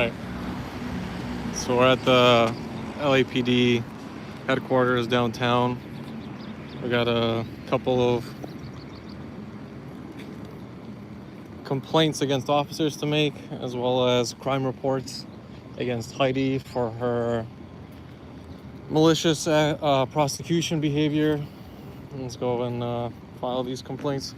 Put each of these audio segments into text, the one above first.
Alright, so we're at the LAPD headquarters downtown. We got a couple of complaints against officers to make, as well as crime reports against Hydee for her malicious prosecution behavior. Let's go and file these complaints.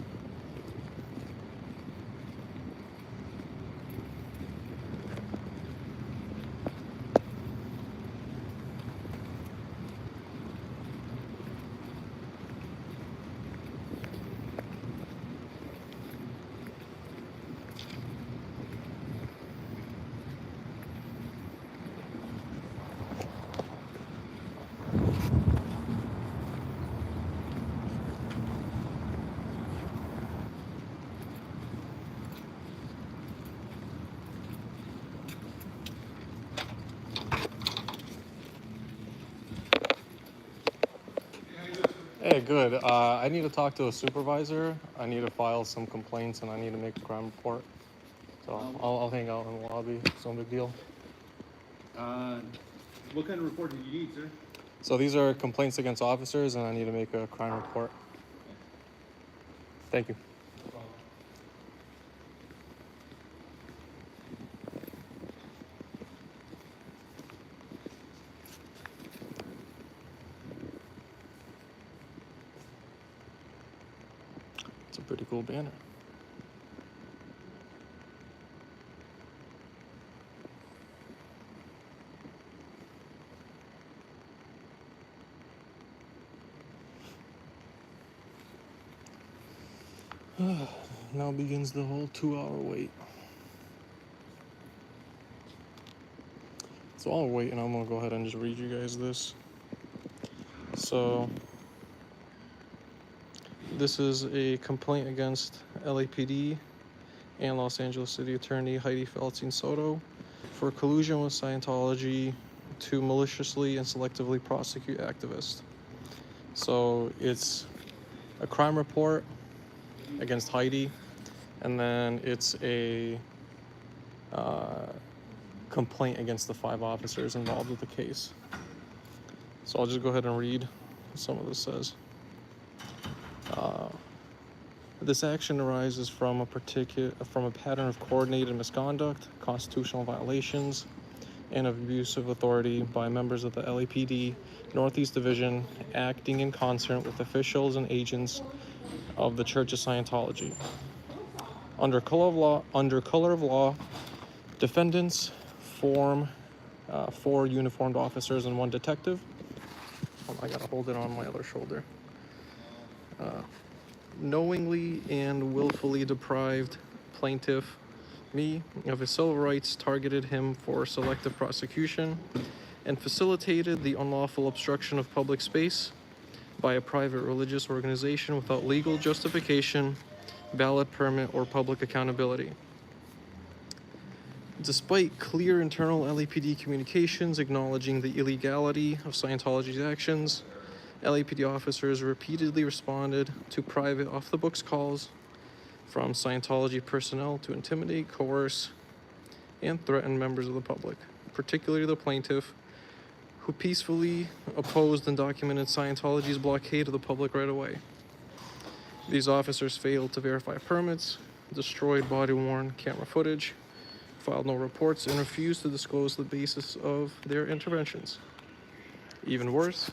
Hey, good. I need to talk to a supervisor. I need to file some complaints and I need to make a crime report. So I'll hang out in the lobby. It's no big deal. What kind of report do you need, sir? So these are complaints against officers and I need to make a crime report. Thank you. No problem. It's a pretty cool banner. Now begins the whole 2-hour wait. So while we're waiting, I'm gonna go ahead and just read you guys this. So this is a complaint against LAPD and Los Angeles City Attorney Hydee Feldstein Soto for collusion with Scientology to maliciously and selectively prosecute activists. So it's a crime report against Hydee, and then it's a complaint against the 5 officers involved with the case. So I'll just go ahead and read what some of this says. This action arises from a pattern of coordinated misconduct, constitutional violations, and abuse of authority by members of the LAPD Northeast Division acting in concert with officials and agents of the Church of Scientology. Under color of law, defendants form 4 uniformed officers and 1 detective. I gotta hold it on my other shoulder. Knowingly and willfully deprived plaintiff, me, of his civil rights, targeted him for selective prosecution, and facilitated the unlawful obstruction of public space by a private religious organization without legal justification, valid permit, or public accountability. Despite clear internal LAPD communications acknowledging the illegality of Scientology's actions, LAPD officers repeatedly responded to private off-the-books calls from Scientology personnel to intimidate, coerce, and threaten members of the public, particularly the plaintiff, who peacefully opposed and documented Scientology's blockade of the public right away. These officers failed to verify permits, destroyed body-worn camera footage, filed no reports, and refused to disclose the basis of their interventions. Even worse,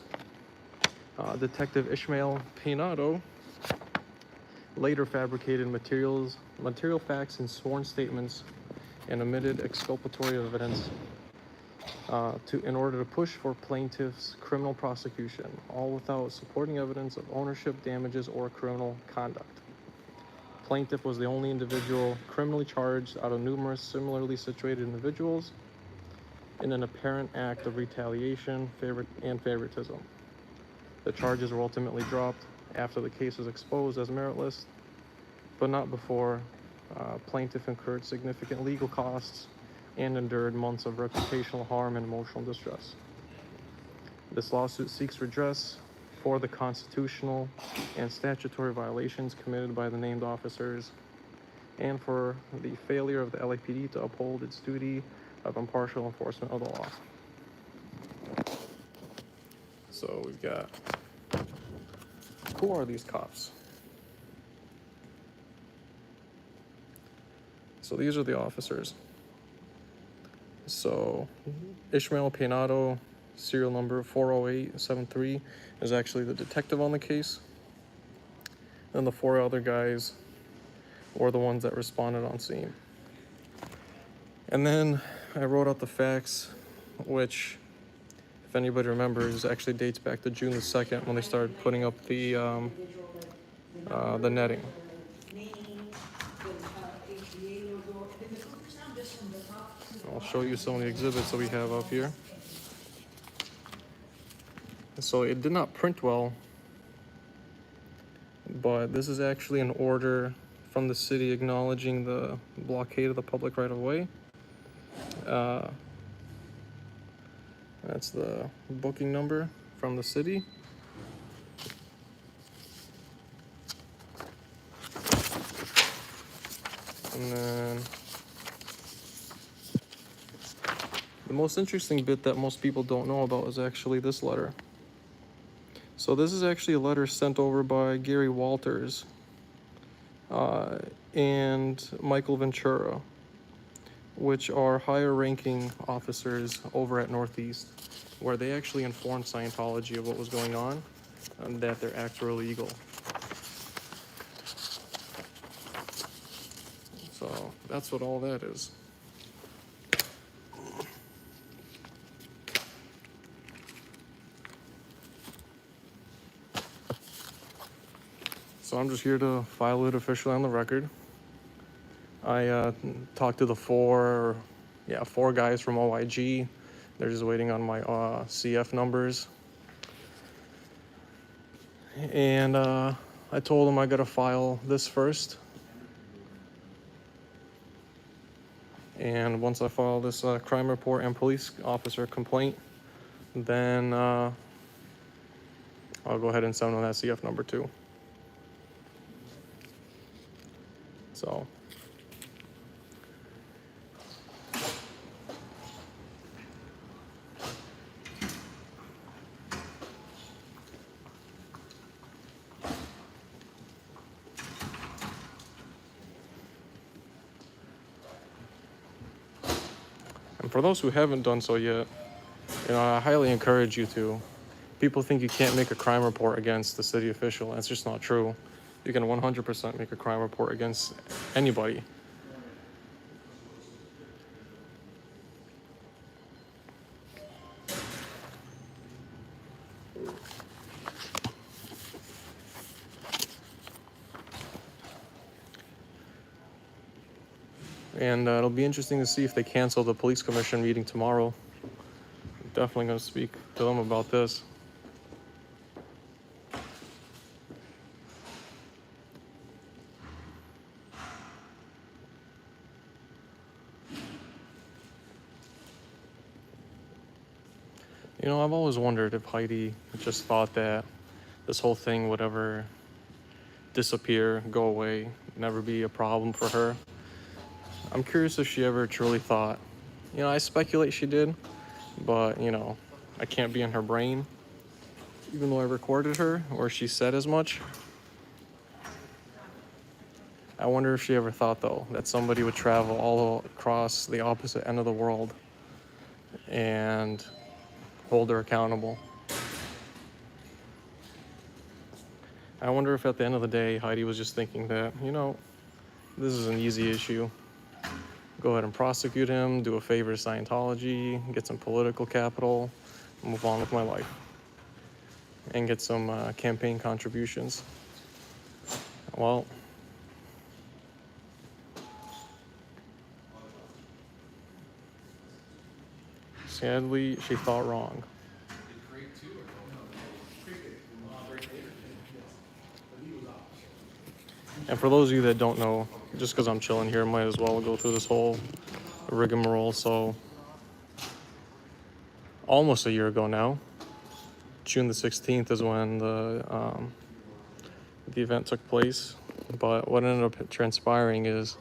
Detective Ishmael Peinado later fabricated material facts and sworn statements and omitted exculpatory evidence in order to push for plaintiff's criminal prosecution, all without supporting evidence of ownership, damages, or criminal conduct. Plaintiff was the only individual criminally charged out of numerous similarly situated individuals in an apparent act of retaliation and favoritism. The charges were ultimately dropped after the case was exposed as meritless, but not before plaintiff incurred significant legal costs and endured months of reputational harm and emotional distress. This lawsuit seeks redress for the constitutional and statutory violations committed by the named officers and for the failure of the LAPD to uphold its duty of impartial enforcement of the law. So we've got, who are these cops? So these are the officers. So Ishmael Pianato, serial number 40873, is actually the detective on the case. And the 4 other guys were the ones that responded on scene. And then I wrote out the facts, which, if anybody remembers, actually dates back to June the 2nd when they started putting up the netting. I'll show you some of the exhibits that we have up here. So it did not print well, but this is actually an order from the city acknowledging the blockade of the public right of way. That's the booking number from the city. And then the most interesting bit that most people don't know about is actually this letter. So this is actually a letter sent over by Gary Walters and Michael Ventura, which are higher ranking officers over at Northeast, where they actually informed Scientology of what was going on and that their acts were illegal. So that's what all that is. So I'm just here to file it officially on the record. I talked to the four guys from OIG. They're just waiting on my CF numbers. And I told them I gotta file this first. And once I file this crime report and police officer complaint, then I'll go ahead and send them that CF number too. So. And for those who haven't done so yet, I highly encourage you to. People think you can't make a crime report against the city official. That's just not true. You can 100% make a crime report against anybody. And it'll be interesting to see if they cancel the police commission meeting tomorrow. I'm definitely going to speak to them about this. I've always wondered if Hydee just thought that this whole thing would ever disappear, go away, never be a problem for her. I'm curious if she ever truly thought. I speculate she did, but, I can't be in her brain. Even though I recorded her, or she said as much. I wonder if she ever thought, though, that somebody would travel all across the opposite end of the world and hold her accountable. I wonder if at the end of the day, Hydee was just thinking that, this is an easy issue. Go ahead and prosecute him, do a favor to Scientology, get some political capital, move on with my life, and get some campaign contributions. Well, sadly, she thought wrong. And for those of you that don't know, just because I'm chilling here, might as well go through this whole rigmarole. So, almost a year ago now, June the 16th is when the event took place. But what ended up transpiring is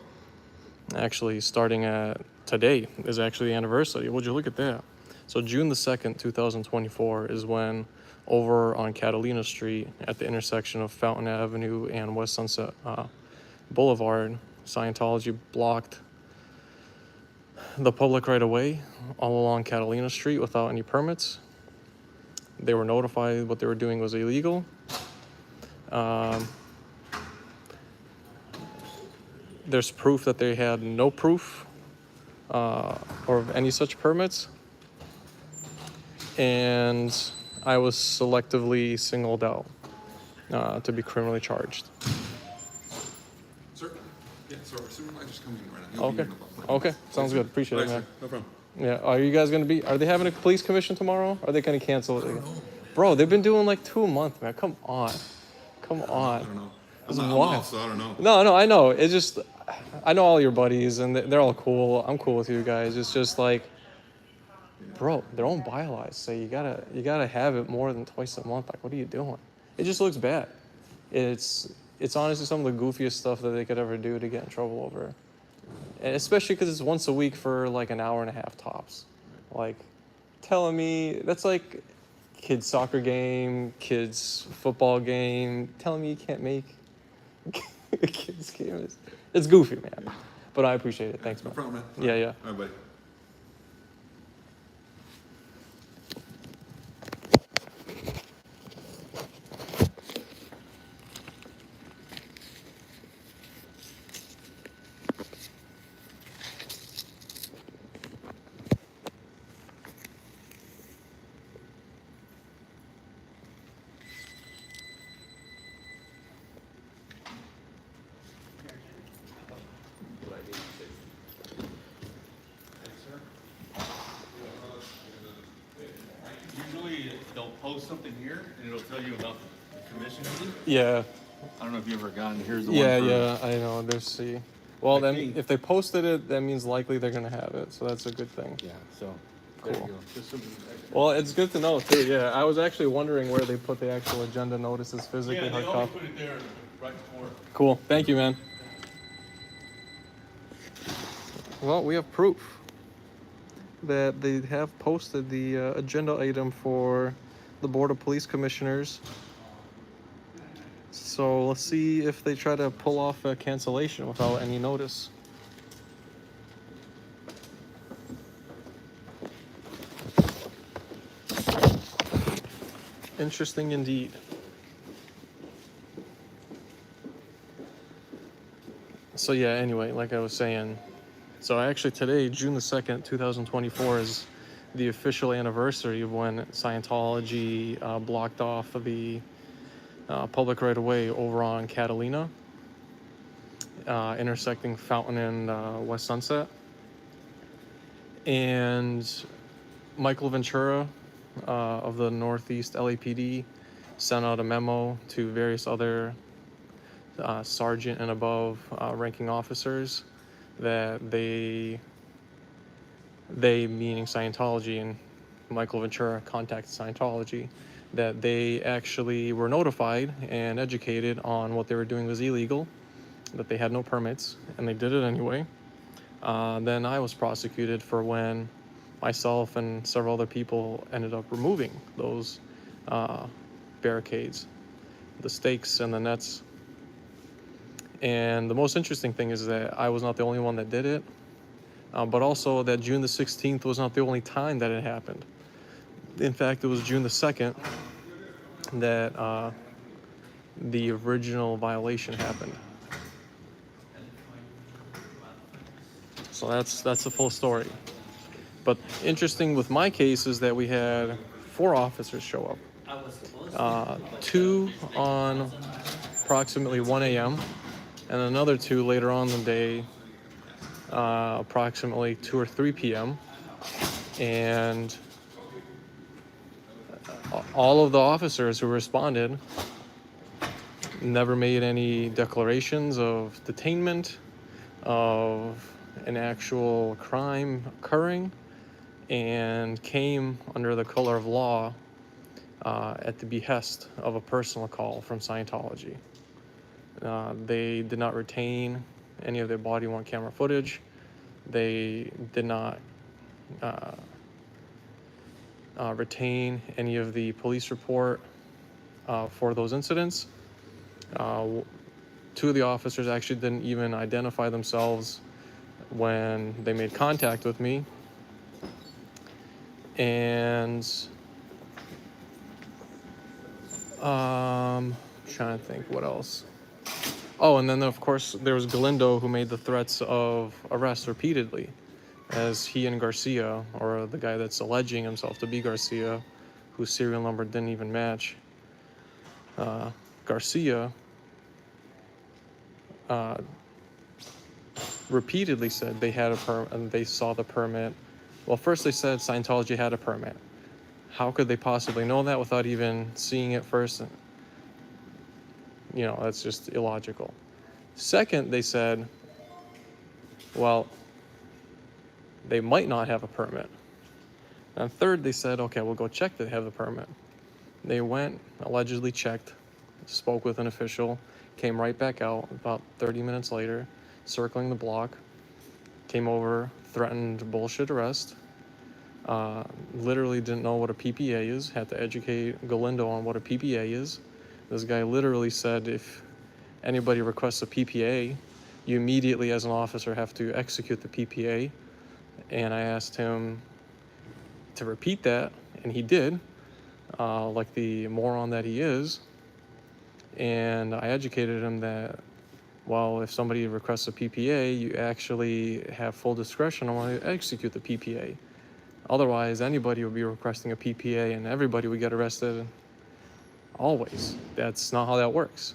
actually starting at today is actually the anniversary. Would you look at that? So June the 2nd, 2024 is when over on Catalina Street at the intersection of Fountain Avenue and West Sunset Boulevard, Scientology blocked the public right of way all along Catalina Street without any permits. They were notified what they were doing was illegal. There's proof that they had no proof or of any such permits. And I was selectively singled out to be criminally charged. Sir? Yeah, sorry, supervisor's coming in right now. He'll be Okay. here in about 5 minutes. Okay, sounds good. Appreciate it, Thanks, man. sir. No problem. Yeah, are you guys are they having a police commission tomorrow? Or are they gonna cancel it? Bro, they've been doing like 2 a month, man. Come on. Come I on. don't know. This I'm is not, I'm wild. off, so I don't know. No, I know. It's just, I know all your buddies and they're all cool. I'm cool with you guys. It's just like, bro, their own bylaws say you gotta have it more than twice a month. Like, what are you doing? It just looks bad. It's honestly some of the goofiest stuff that they could ever do to get in trouble over. And especially because it's once a week for like an hour and a half tops. Like, telling me that's like kids soccer game, kids football game, telling me you can't make a kids game. It's goofy, man. But I appreciate it. Thanks, No man. problem, man. Yeah. All right, buddy. Usually they'll post something here and it'll tell you about the commission meeting. Yeah. I don't know if you ever gotten, here's the Yeah, one for. yeah, I know. There's C. Well, I then think- if they posted it, that means likely they're gonna have it. So that's a good thing. Yeah, so, there you Cool. go. Just some. Well, it's good to know too. Yeah, I was actually wondering where they put the actual agenda notices Yeah, physically they hard always copy. put it there right before. Cool. Thank you, man. Well, we have proof that they have posted the agenda item for the Board of Police Commissioners. So let's see if they try to pull off a cancellation without any notice. Interesting indeed. So yeah, anyway, like I was saying, so actually today, June the 2nd, 2024 is the official anniversary of when Scientology blocked off the public right of way over on Catalina, intersecting Fountain and West Sunset. And Michael Ventura of the Northeast LAPD sent out a memo to various other sergeant and above ranking officers that they meaning Scientology and Michael Ventura contacted Scientology, that they actually were notified and educated on what they were doing was illegal, that they had no permits, and they did it anyway. Then I was prosecuted for when myself and several other people ended up removing those barricades, the stakes and the nets. And the most interesting thing is that I was not the only one that did it, but also that June the 16th was not the only time that it happened. In fact, it was June the 2nd that the original violation happened. So that's the full story. But interesting with my case is that we had 4 officers show up. 2 on approximately 1 a.m. and another 2 later on in the day, approximately 2 or 3 p.m. And all of the officers who responded never made any declarations of detainment, of an actual crime occurring, and came under the color of law at the behest of a personal call from Scientology. They did not retain any of their body-worn camera footage. they did not retain any of the police report for those incidents. Two of the officers actually didn't even identify themselves when they made contact with me. And trying to think what else. Oh, and then of course there was Galindo, who made the threats of arrest repeatedly, as he and Garcia, or the guy that's alleging himself to be Garcia, whose serial number didn't even match Garcia, repeatedly said they had a permit and they saw the permit. Well, first they said Scientology had a permit. How could they possibly know that without even seeing it first? You know, that's just illogical. Second, they said, well, they might not have a permit. And third, they said, okay, we'll go check that they have the permit. They went, allegedly checked, spoke with an official, came right back out about 30 minutes later, circling the block, came over, threatened bullshit arrest, literally didn't know what a PPA is, had to educate Galindo on what a PPA is. This guy literally said if anybody requests a PPA, you immediately as an officer have to execute the PPA. And I asked him to repeat that, and he did, like the moron that he is. And I educated him that, well, if somebody requests a PPA, you actually have full discretion on when to execute the PPA. Otherwise, anybody would be requesting a PPA and everybody would get arrested. Always. That's not how that works.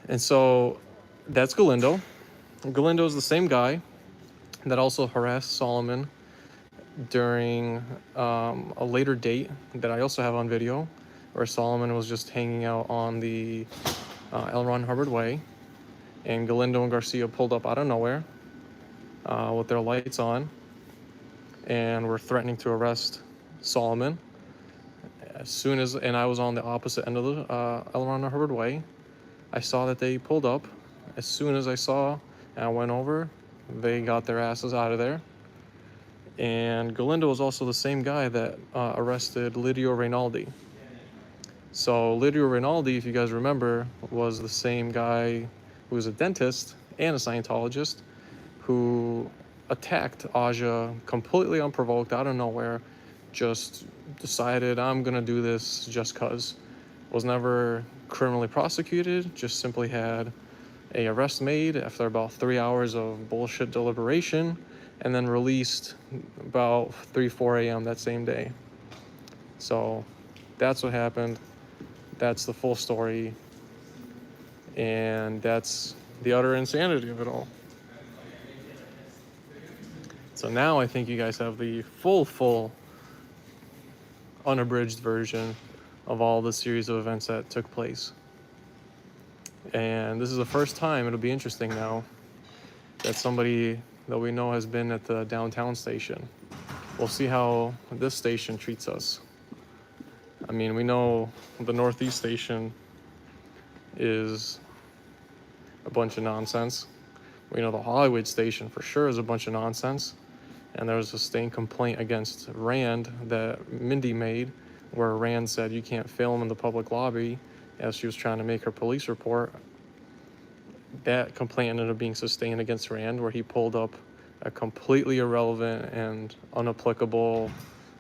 And so that's Galindo. Galindo is the same guy that also harassed Solomon during a later date that I also have on video, where Solomon was just hanging out on the L. Ron Hubbard Way, and Galindo and Garcia pulled up out of nowhere with their lights on and were threatening to arrest Solomon. And I was on the opposite end of the L. Ron Hubbard Way. I saw that they pulled up. As soon as I saw and I went over, they got their asses out of there. And Galindo was also the same guy that arrested Lidio Rinaldi. So Lidio Rinaldi, if you guys remember, was the same guy who was a dentist and a Scientologist who attacked Aja completely unprovoked, out of nowhere, just decided, I'm going to do this just because. Was never criminally prosecuted, just simply had a arrest made after about 3 hours of bullshit deliberation, and then released about 3-4 a.m. that same day. So that's what happened. That's the full story. And that's the utter insanity of it all. So now I think you guys have the full, unabridged version of all the series of events that took place. And this is the first time, it'll be interesting now, that somebody that we know has been at the downtown station. We'll see how this station treats us. I mean, we know the Northeast station is a bunch of nonsense. We know the Hollywood station for sure is a bunch of nonsense. And there was a sustained complaint against Rand that Mindy made, where Rand said you can't film in the public lobby as she was trying to make her police report. That complaint ended up being sustained against Rand, where he pulled up a completely irrelevant and unapplicable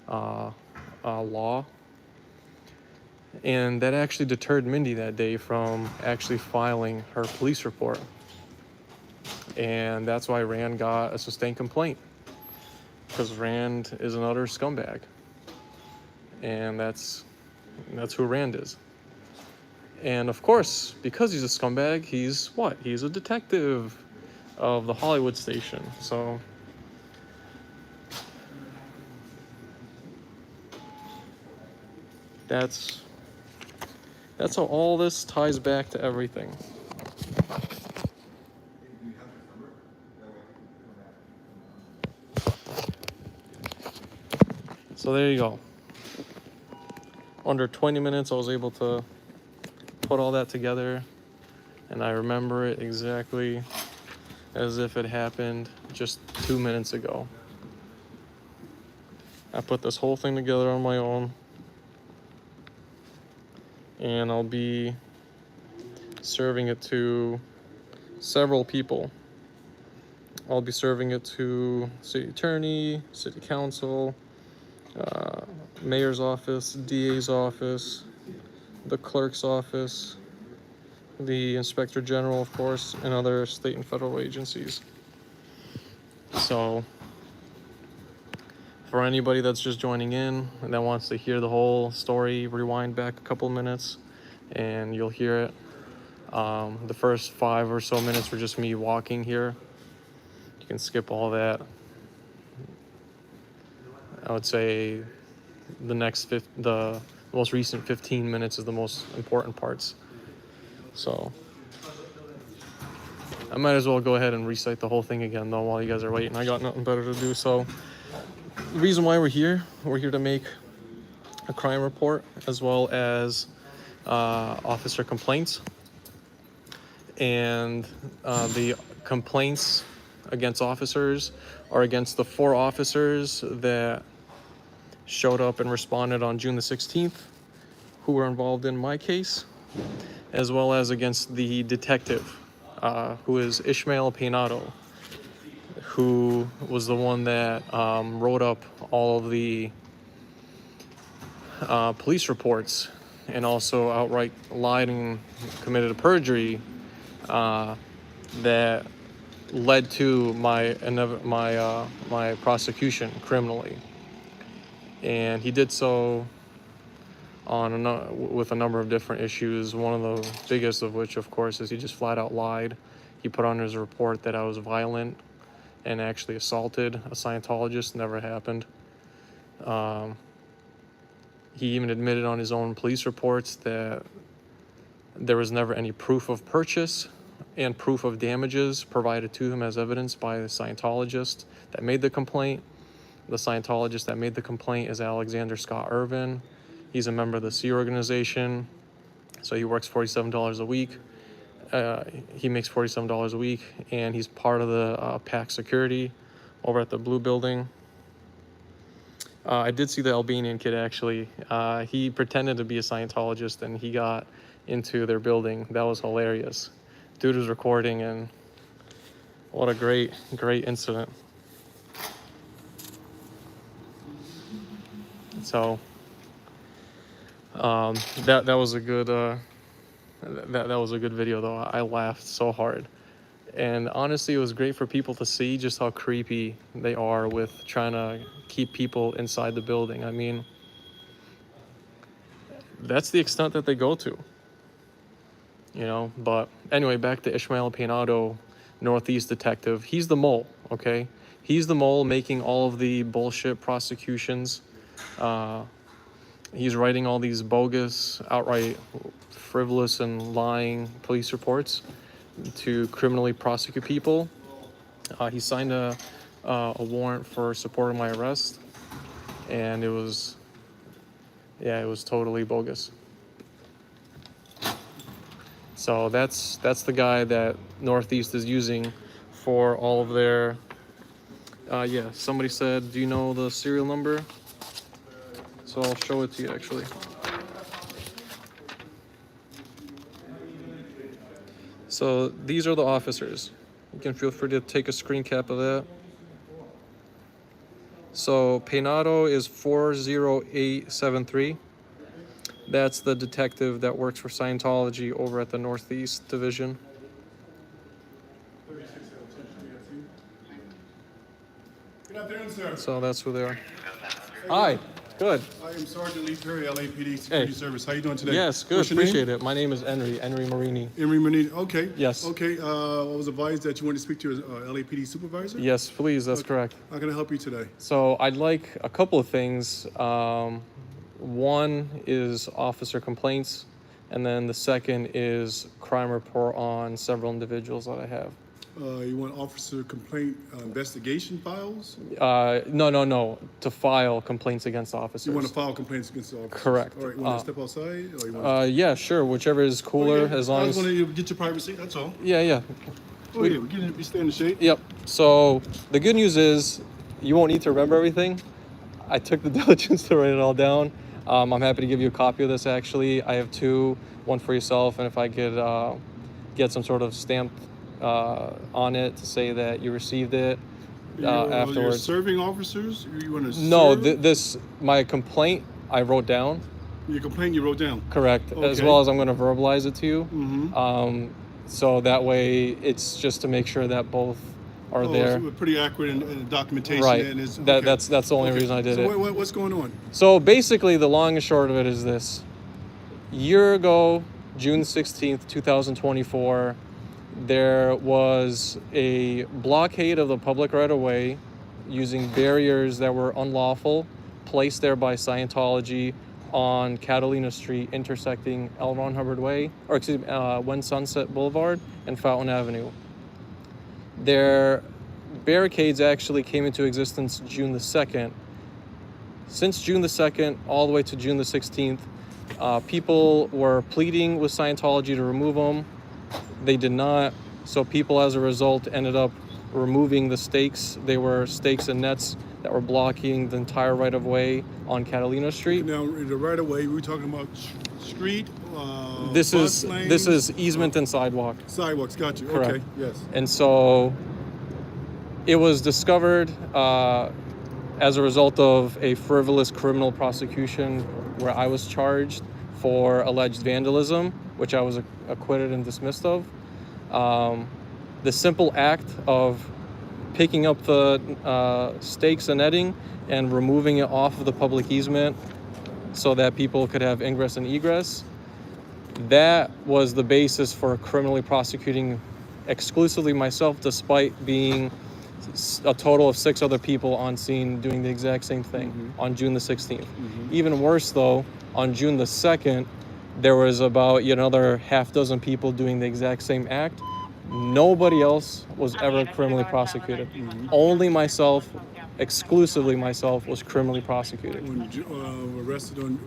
law. And that actually deterred Mindy that day from actually filing her police report. And that's why Rand got a sustained complaint, because Rand is an utter scumbag. And that's who Rand is. And of course, because he's a scumbag, he's what? He's a detective of the Hollywood station. So that's how all this ties back to everything. So there you go. Under 20 minutes, I was able to put all that together, and I remember it exactly as if it happened just 2 minutes ago. I put this whole thing together on my own, and I'll be serving it to several people. I'll be serving it to city attorney, city council, mayor's office, DA's office, the clerk's office, the inspector general, of course, and other state and federal agencies. So for anybody that's just joining in and that wants to hear the whole story, rewind back a couple minutes and you'll hear it. The first 5 or so minutes were just me walking here. You can skip all that. I would say the most recent 15 minutes is the most important parts. So I might as well go ahead and recite the whole thing again though while you guys are waiting. I got nothing better to do. So the reason why we're here to make a crime report as well as officer complaints. And the complaints against officers are against the 4 officers that showed up and responded on June the 16th, who were involved in my case, as well as against the detective, who is Ishmael Peinado, who was the one that wrote up all of the police reports and also outright lied and committed a perjury that led to my prosecution criminally. And he did so with a number of different issues. One of the biggest of which, of course, is he just flat out lied. He put on his report that I was violent and actually assaulted a Scientologist. Never happened. He even admitted on his own police reports that there was never any proof of purchase and proof of damages provided to him as evidence by the Scientologist that made the complaint. The Scientologist that made the complaint is Alexander Scott Irvin. He's a member of the Sea Organization, so he works $47 a week. He makes $47 a week, and he's part of the PAC security over at the Blue Building. I did see the Albanian kid, actually. He pretended to be a Scientologist, and he got into their building. That was hilarious. Dude was recording, and what a great incident. So that was a good that was a good video though. I laughed so hard, and honestly it was great for people to see just how creepy they are with trying to keep people inside the building. I mean, that's the extent that they go to, you know. But anyway, back to Ishmael Peinado, Northeast detective. He's the mole, okay? He's the mole making all of the bullshit prosecutions. He's writing all these bogus, outright frivolous and lying police reports to criminally prosecute people. He signed a warrant for support of my arrest, and it was totally bogus. So that's the guy that Northeast is using for all of their. Somebody said, "Do you know the serial number?" So I'll show it to you actually. So these are the officers. You can feel free to take a screen cap of that. So Peinado is 40873. That's the detective that works for Scientology over at the Northeast Division. Good afternoon, sir. So that's who they are. Hi. Good. I am Sergeant Lee Perry, LAPD Security Service. How you doing today? Yes, good. What's your Appreciate name? it. My name is Henry Marini. Emery Manini. Okay. Yes. Okay. I was advised that you wanted to speak to your LAPD supervisor. Yes, please. That's correct. How can I help you today? So I'd like a couple of things. One is officer complaints, and then the second is crime report on several individuals that I have. You want officer complaint investigation files? No. To file complaints against officers. You want to file complaints against the officers? Correct. All right. You want to step outside? Or you want Yeah, sure. Whichever is cooler, Okay. as long I as. just want to get your privacy. That's all. Yeah. Oh, yeah, we stay in the shade. Yep. So the good news is you won't need to remember everything. I took the diligence to write it all down. I'm happy to give you a copy of this, actually. I have two, one for yourself, and if I could get some sort of stamp on it to say that you received it You're afterwards. serving officers? You want to No, serve? my complaint I wrote down. Your complaint you wrote down? Correct. As Okay. well as I'm going to verbalize it to you. Mm-hmm. So that way it's just to make sure that both are there. So pretty accurate in documentation. Right. And it's, That's the only reason I did so it. What's going on? So basically, the long and short of it is this. Year ago, June 16th, 2024, there was a blockade of the public right-of-way using barriers that were unlawful, placed there by Scientology on Catalina Street, intersecting L. Ron Hubbard Way, or excuse me, When Sunset Boulevard and Fountain Avenue. Their barricades actually came into existence June the 2nd. Since June the 2nd all the way to June the 16th, people were pleading with Scientology to remove them. They did not. So people, as a result, ended up removing the stakes. They were stakes and nets that were blocking the entire right-of-way on Catalina Street. Now, the right-of-way, we're talking about street, This bus is lanes, easement and sidewalk. sidewalks. Got you. Correct. Okay. Yes. And so it was discovered as a result of a frivolous criminal prosecution where I was charged for alleged vandalism, which I was acquitted and dismissed of. The simple act of picking up the stakes and netting and removing it off of the public easement so that people could have ingress and egress, that was the basis for criminally prosecuting exclusively myself, despite being a total of 6 other people on scene doing the exact same thing on June the 16th. Even worse though, on June the 2nd, there was about another half dozen people doing the exact same act. Nobody else was ever criminally prosecuted. Only myself, exclusively myself, was criminally prosecuted. When you,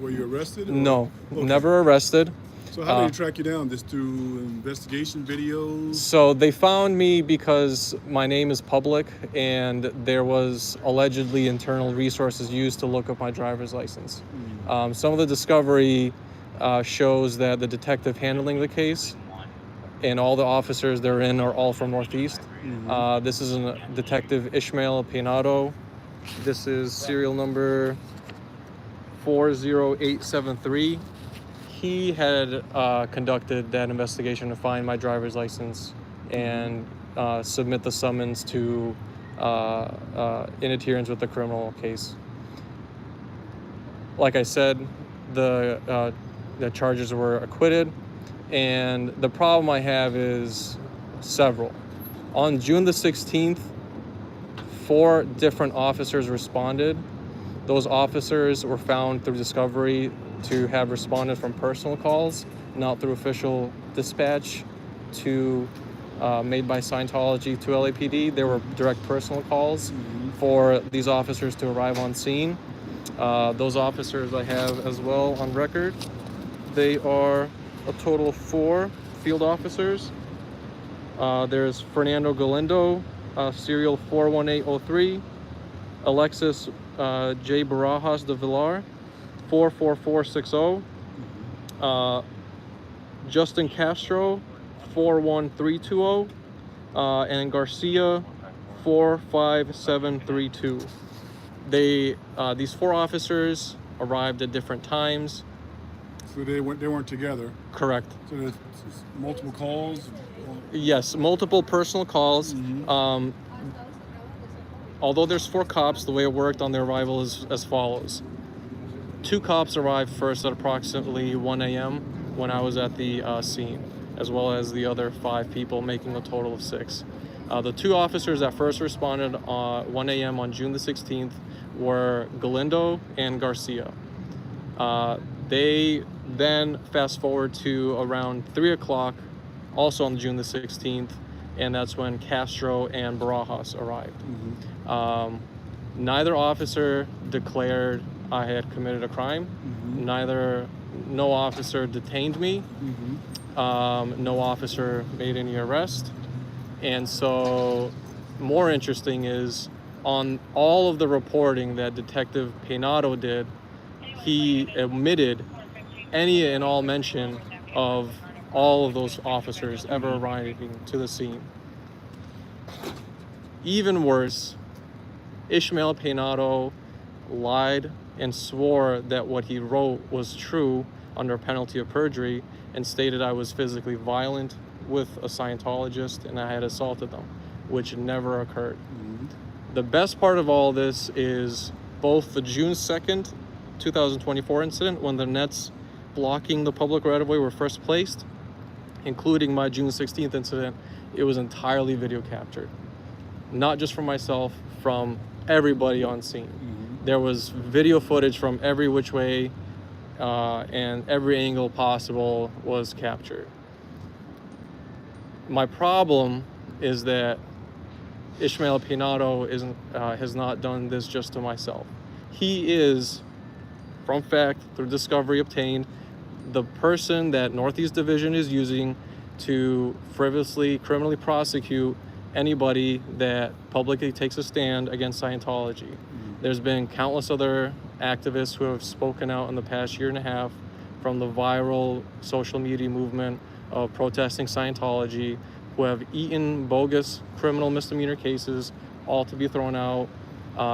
were you arrested? Or? No, Okay. never arrested. So how did they track you down? Just through investigation videos? So they found me because my name is public and there was allegedly internal resources used to look up my driver's license. Some of the discovery shows that the detective handling the case and all the officers therein are all from Northeast. This is a Detective Ishmael Peinado. This is serial number 40873. He had conducted that investigation to find my driver's license and submit the summons to in adherence with the criminal case. Like I said, the charges were acquitted, and the problem I have is several. On June the 16th, 4 different officers responded. Those officers were found through discovery to have responded from personal calls, not through official dispatch to made by Scientology to LAPD. They were direct personal calls for these officers to arrive on scene. Those officers I have as well on record. They are a total of 4 field officers. There's Fernando Galindo, serial 41803, Alexis J. Barajas de Villar, 44460, Justin Castro, 41320, and Garcia, 45732. These 4 officers arrived at different times. So they weren't together. Correct. So there's multiple calls. Yes, multiple personal calls. Although there's 4 cops, the way it worked on their arrival is as follows. 2 cops arrived first at approximately 1 a.m. when I was at the scene, as well as the other 5 people, making a total of 6. The 2 officers that first responded 1 a.m. on June the 16th were Galindo and Garcia. They then fast forward to around 3 o'clock, also on June the 16th, and that's when Castro and Barajas arrived. Neither officer declared I had committed a crime. No officer detained me. No officer made any arrest. And so more interesting is on all of the reporting that Detective Penato did, he omitted any and all mention of all of those officers ever arriving to the scene. Even worse, Ishmael Penato lied and swore that what he wrote was true under penalty of perjury and stated I was physically violent with a Scientologist and I had assaulted them, which never occurred. The best part of all this is both the June 2nd, 2024 incident when the nets blocking the public right-of-way were first placed, including my June 16th incident. It was entirely video captured. Not just from myself, from everybody on scene. There was video footage from every which way and every angle possible was captured. My problem is that Ishmael Penato has not done this just to myself. He is, from fact, through discovery obtained, the person that Northeast Division is using to frivolously, criminally prosecute anybody that publicly takes a stand against Scientology. There's been countless other activists who have spoken out in the past year and a half from the viral social media movement of protesting Scientology, who have eaten bogus criminal misdemeanor cases, all to be thrown out,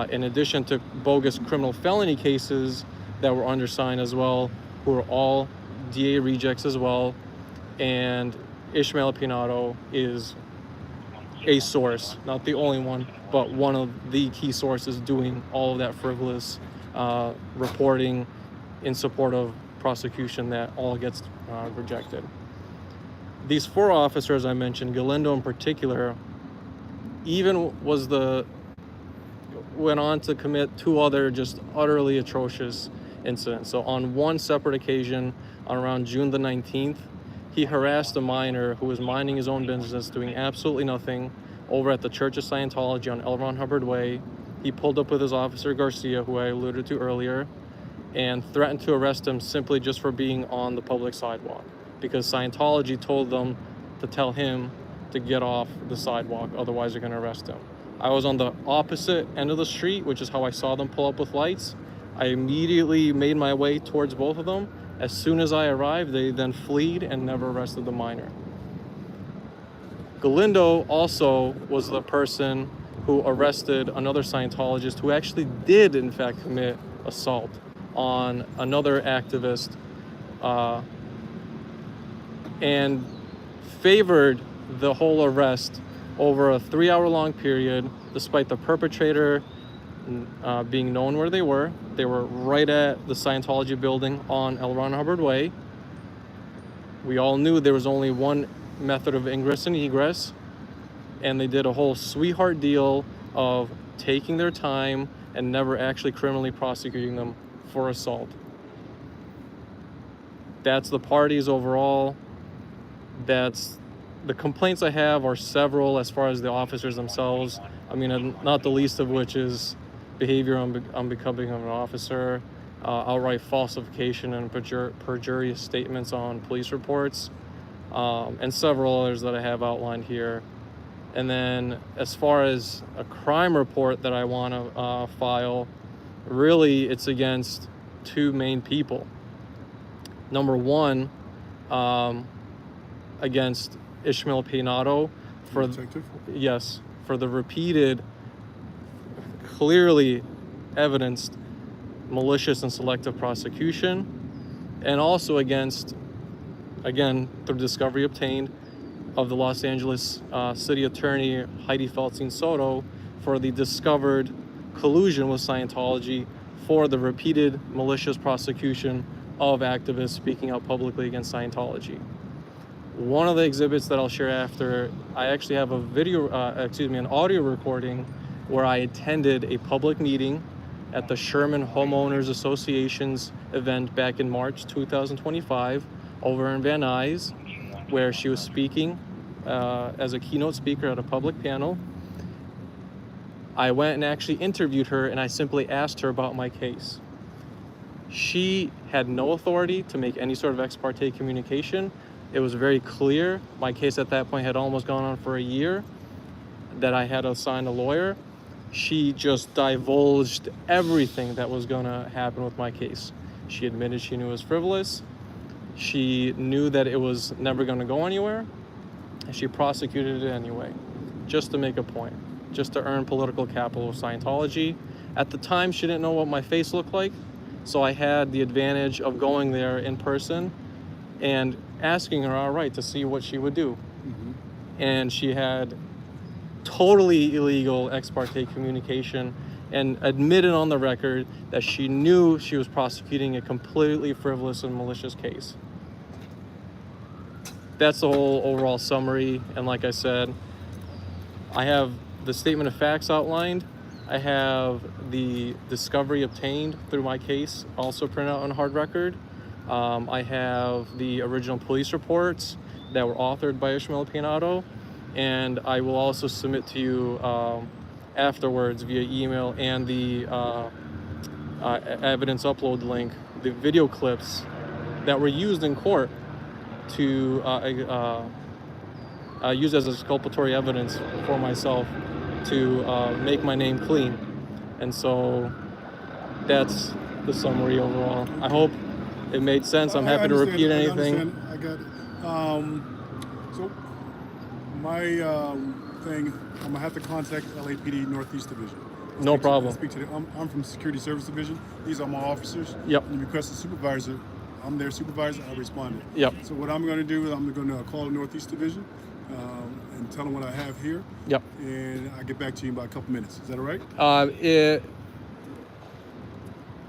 in addition to bogus criminal felony cases that were undersigned as well, who are all DA rejects as well. And Ishmael Penato is a source, not the only one, but one of the key sources doing all of that frivolous reporting in support of prosecution that all gets rejected. These 4 officers I mentioned, Galindo in particular, even went on to commit 2 other just utterly atrocious incidents. So on one separate occasion, on around June the 19th, he harassed a minor who was minding his own business, doing absolutely nothing, over at the Church of Scientology on L. Ron Hubbard Way. He pulled up with his officer Garcia, who I alluded to earlier, and threatened to arrest him simply just for being on the public sidewalk, because Scientology told them to tell him to get off the sidewalk, otherwise they're going to arrest him. I was on the opposite end of the street, which is how I saw them pull up with lights. I immediately made my way towards both of them. As soon as I arrived, they then fled and never arrested the minor. Galindo also was the person who arrested another Scientologist who actually did, in fact, commit assault on another activist and favored the whole arrest over a 3-hour-long period, despite the perpetrator being known where they were. They were right at the Scientology building on L. Ron Hubbard Way. We all knew there was only one method of ingress and egress, and they did a whole sweetheart deal of taking their time and never actually criminally prosecuting them for assault. That's the parties overall. That's the complaints I have are several as far as the officers themselves. I mean, not the least of which is behavior on becoming an officer, outright falsification and perjurious statements on police reports, and several others that I have outlined here. And then as far as a crime report that I want to file, really it's against 2 main people. Number one, against Ishmael Penato for the repeated, clearly evidenced malicious and selective prosecution, and also against, again, through discovery obtained, of the Los Angeles City Attorney Hydee Feldstein Soto for the discovered collusion with Scientology for the repeated malicious prosecution of activists speaking out publicly against Scientology. One of the exhibits that I'll share after, I actually have an audio recording where I attended a public meeting at the Sherman Homeowners Association's event back in March 2025 over in Van Nuys, where she was speaking as a keynote speaker at a public panel. I went and actually interviewed her, and I simply asked her about my case. She had no authority to make any sort of ex parte communication. It was very clear. My case at that point had almost gone on for a year. that I had to assign a lawyer, she just divulged everything that was going to happen with my case. She admitted she knew it was frivolous. She knew that it was never going to go anywhere, and she prosecuted it anyway, just to make a point, just to earn political capital with Scientology. At the time, she didn't know what my face looked like, so I had the advantage of going there in person and asking her outright to see what she would do. And she had totally illegal ex parte communication and admitted on the record that she knew she was prosecuting a completely frivolous and malicious case. That's the whole overall summary. And like I said, I have the statement of facts outlined. I have the discovery obtained through my case also printed out on hard record. I have the original police reports that were authored by Ishmael Pianato, and I will also submit to you afterwards via email and the evidence upload link, the video clips that were used in court to use as exculpatory evidence for myself to make my name clean. And so that's the summary overall. I hope it made sense. I'm happy to repeat anything. I got it. So my thing, I'm gonna have to contact LAPD Northeast Division. No problem. Speak to them. I'm from Security Service Division. These are my officers. Yep. And you request a supervisor. I'm their supervisor. I responded. Yep. So what I'm going to do is I'm going to call the Northeast Division and tell them what I have here. Yep. And I'll get back to you in about a couple minutes. Is that all right?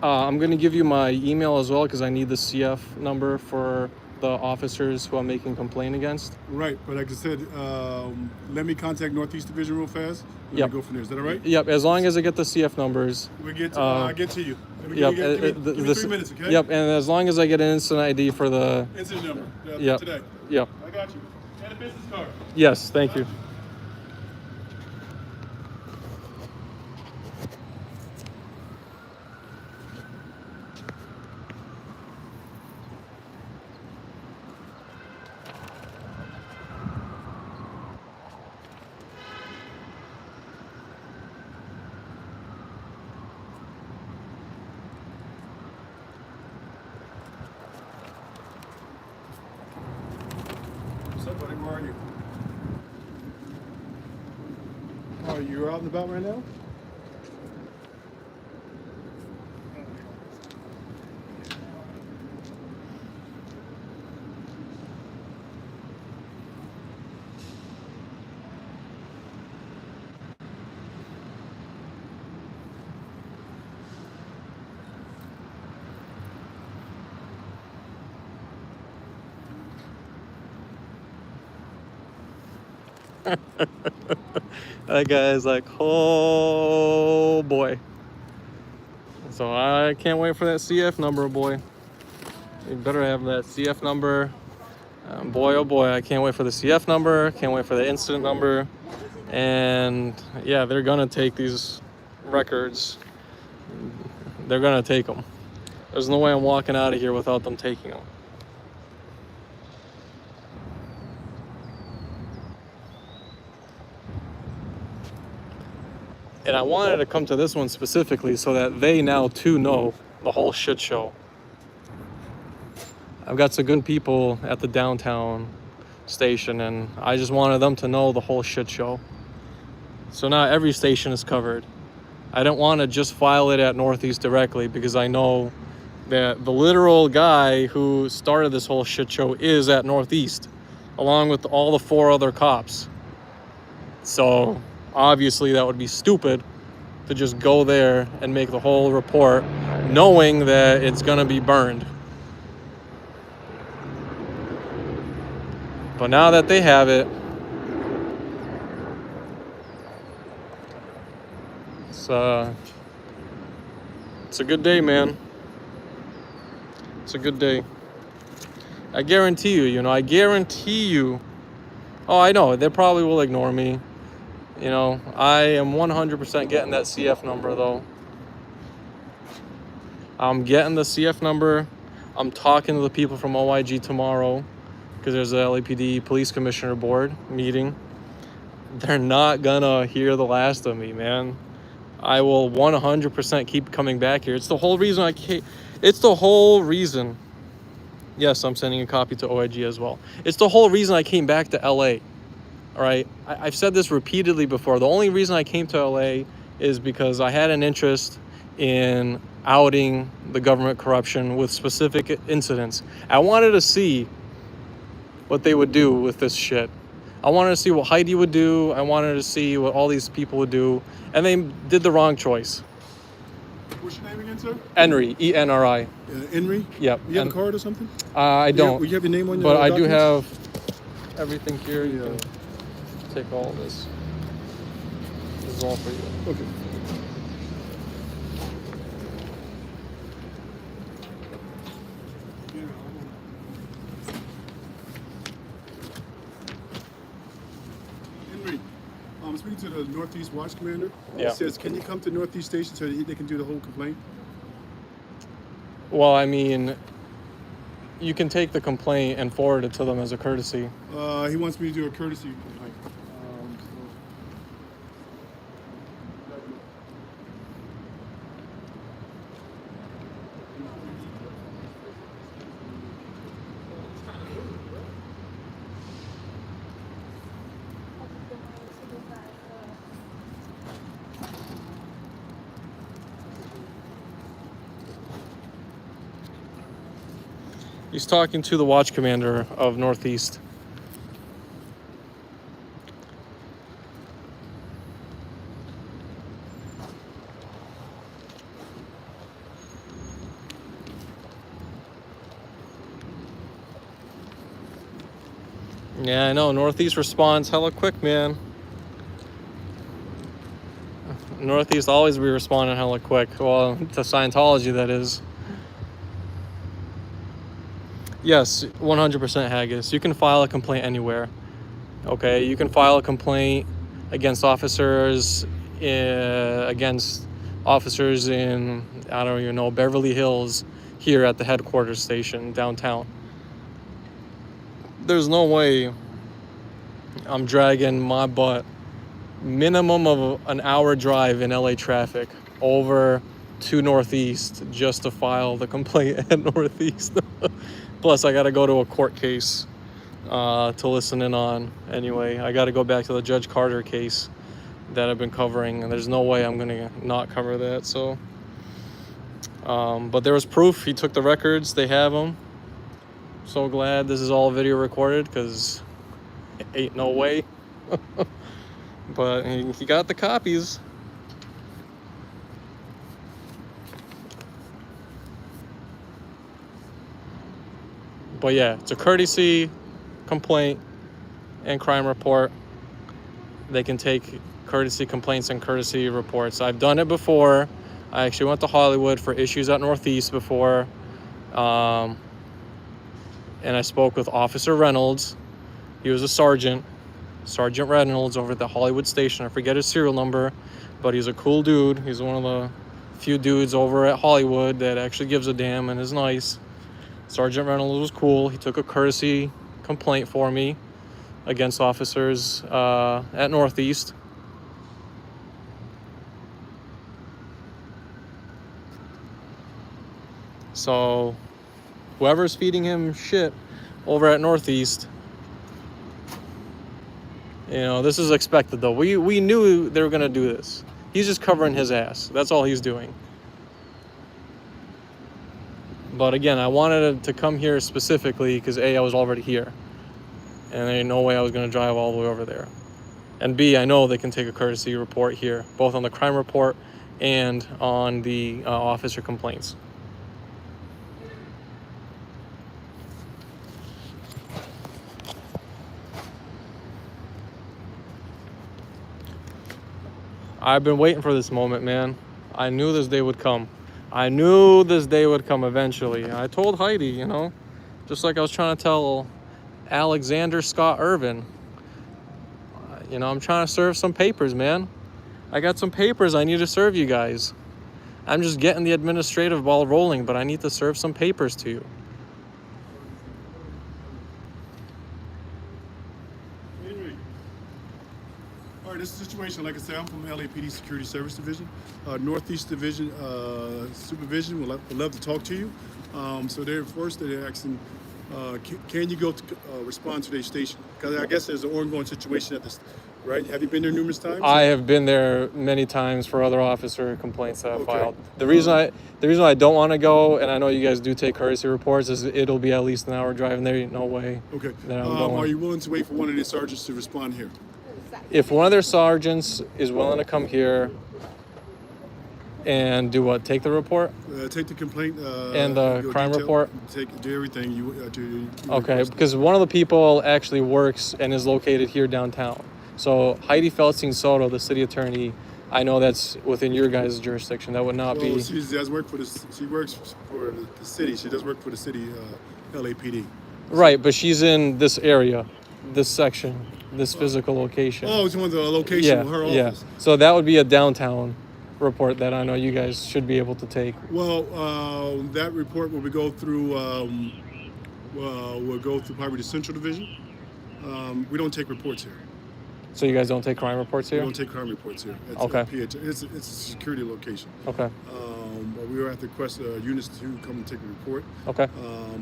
I'm going to give you my email as well because I need the CF number for the officers who I'm making complaint against. Right. But like I said, let me contact Northeast Division real fast. Yep. Go from there. Is that all right? Yep. As long as I get the CF numbers. We get to, I'll get to you. Yep. Give me 3 minutes, okay? Yep. And as long as I get an instant ID for the. Incident number. Yep. Today. Yep. I got you. And a business card. Yes. Thank you. What's up, buddy? Where are you? Oh, you're out and about right now? That guy's like, oh boy. So I can't wait for that CF number, boy. You better have that CF number. Boy, oh boy, I can't wait for the CF number. Can't wait for the incident number. And yeah, they're gonna take these records. They're gonna take them. There's no way I'm walking out of here without them taking them. And I wanted to come to this one specifically so that they now too know the whole shit show. I've got some good people at the downtown station, and I just wanted them to know the whole shit show. So now every station is covered. I don't want to just file it at Northeast directly because I know that the literal guy who started this whole shit show is at Northeast, along with all the 4 other cops. So obviously that would be stupid to just go there and make the whole report knowing that it's gonna be burned. But now that they have it, it's a good day, man. It's a good day. I guarantee you, I guarantee you. Oh, I know, they probably will ignore me. I am 100% getting that CF number, though. I'm getting the CF number. I'm talking to the people from OIG tomorrow because there's a LAPD Police Commissioner Board meeting. they're not gonna hear the last of me, man. I will 100% keep coming back here. It's the whole reason I came. It's the whole reason. Yes, I'm sending a copy to OIG as well. It's the whole reason I came back to LA. All right, I've said this repeatedly before. The only reason I came to LA is because I had an interest in outing the government corruption with specific incidents. I wanted to see what they would do with this shit. I wanted to see what Hydee would do. I wanted to see what all these people would do. And they did the wrong choice. What's your name again, sir? Enri, E-N-R-I. Enri? Yep. You have a card or something? I don't. You have your name on your But I do documents? have everything here. You can take all this. This is all for you. Okay. Henry, I'm speaking to the Northeast Watch Commander. Yeah. He says, can you come to Northeast Station so that they can do the whole complaint? Well, I mean, you can take the complaint and forward it to them as a courtesy. He wants me to do a courtesy complaint. He's talking to the watch commander of Northeast. Yeah, I know. Northeast responds hella quick, man. Northeast always be responding hella quick. Well, to Scientology, that is. Yes, 100% Haggis. You can file a complaint anywhere. Okay, you can file a complaint against officers, against officers in, I don't even know, Beverly Hills, here at the headquarters station downtown. There's no way I'm dragging my butt minimum of an hour drive in LA traffic over to Northeast just to file the complaint at Northeast. Plus, I got to go to a court case to listen in on. Anyway, I got to go back to the Judge Carter case that I've been covering, and there's no way I'm going to not cover that. So, but there was proof. He took the records. They have them. So glad this is all video recorded, because ain't no way. But he got the copies. But yeah, it's a courtesy complaint and crime report. They can take courtesy complaints and courtesy reports. I've done it before. I actually went to Hollywood for issues at Northeast before. And I spoke with Officer Reynolds. He was a sergeant. Sergeant Reynolds over at the Hollywood station. I forget his serial number, but he's a cool dude. He's one of the few dudes over at Hollywood that actually gives a damn and is nice. Sergeant Reynolds was cool. He took a courtesy complaint for me against officers at Northeast. So whoever's feeding him shit over at Northeast, you know, this is expected though. We knew they were gonna do this. He's just covering his ass. That's all he's doing. But again, I wanted to come here specifically because A, I was already here. And there ain't no way I was gonna drive all the way over there. And B, I know they can take a courtesy report here, both on the crime report and on the officer complaints. I've been waiting for this moment, man. I knew this day would come. I knew this day would come eventually. I told Hydee, you know, just like I was trying to tell Alexander Scott Irvin. You know, I'm trying to serve some papers, man. I got some papers I need to serve you guys. I'm just getting the administrative ball rolling, but I need to serve some papers to you. All right, this situation, like I said, I'm from LAPD Security Service Division, Northeast Division Supervision. Would love to talk to you. So they're asking, can you go to respond to their station? Because I guess there's an ongoing situation at this, right? Have you been there numerous times? I have been there many times for other officer complaints that I've Okay. filed. The reason I don't want to go, and I know you guys do take courtesy reports, is it'll be at least an hour driving there. No way. Okay. That I'm going. Are you willing to wait for one of the sergeants to respond here? If one of their sergeants is willing to come here and do what? Take the report? Take the complaint And the your crime detail, report? do everything you Okay, requested. because one of the people actually works and is located here downtown. So Hydee Feldstein Soto, the city attorney, I know that's within your guys' jurisdiction. That would not Well, be. she does work for she works for the city. She does work for the city LAPD. Right, but she's in this area, this section, this physical location. Oh, it's one of the location yeah, of her yeah. office. So that would be a downtown report that I know you guys should be able to take. Well, that report will go through. Will go through probably the Central Division. We don't take reports here. So you guys don't take crime reports We here? don't take crime reports here. It's Okay. It's a security location. Okay. But we will have to request units to come and take a report. Okay.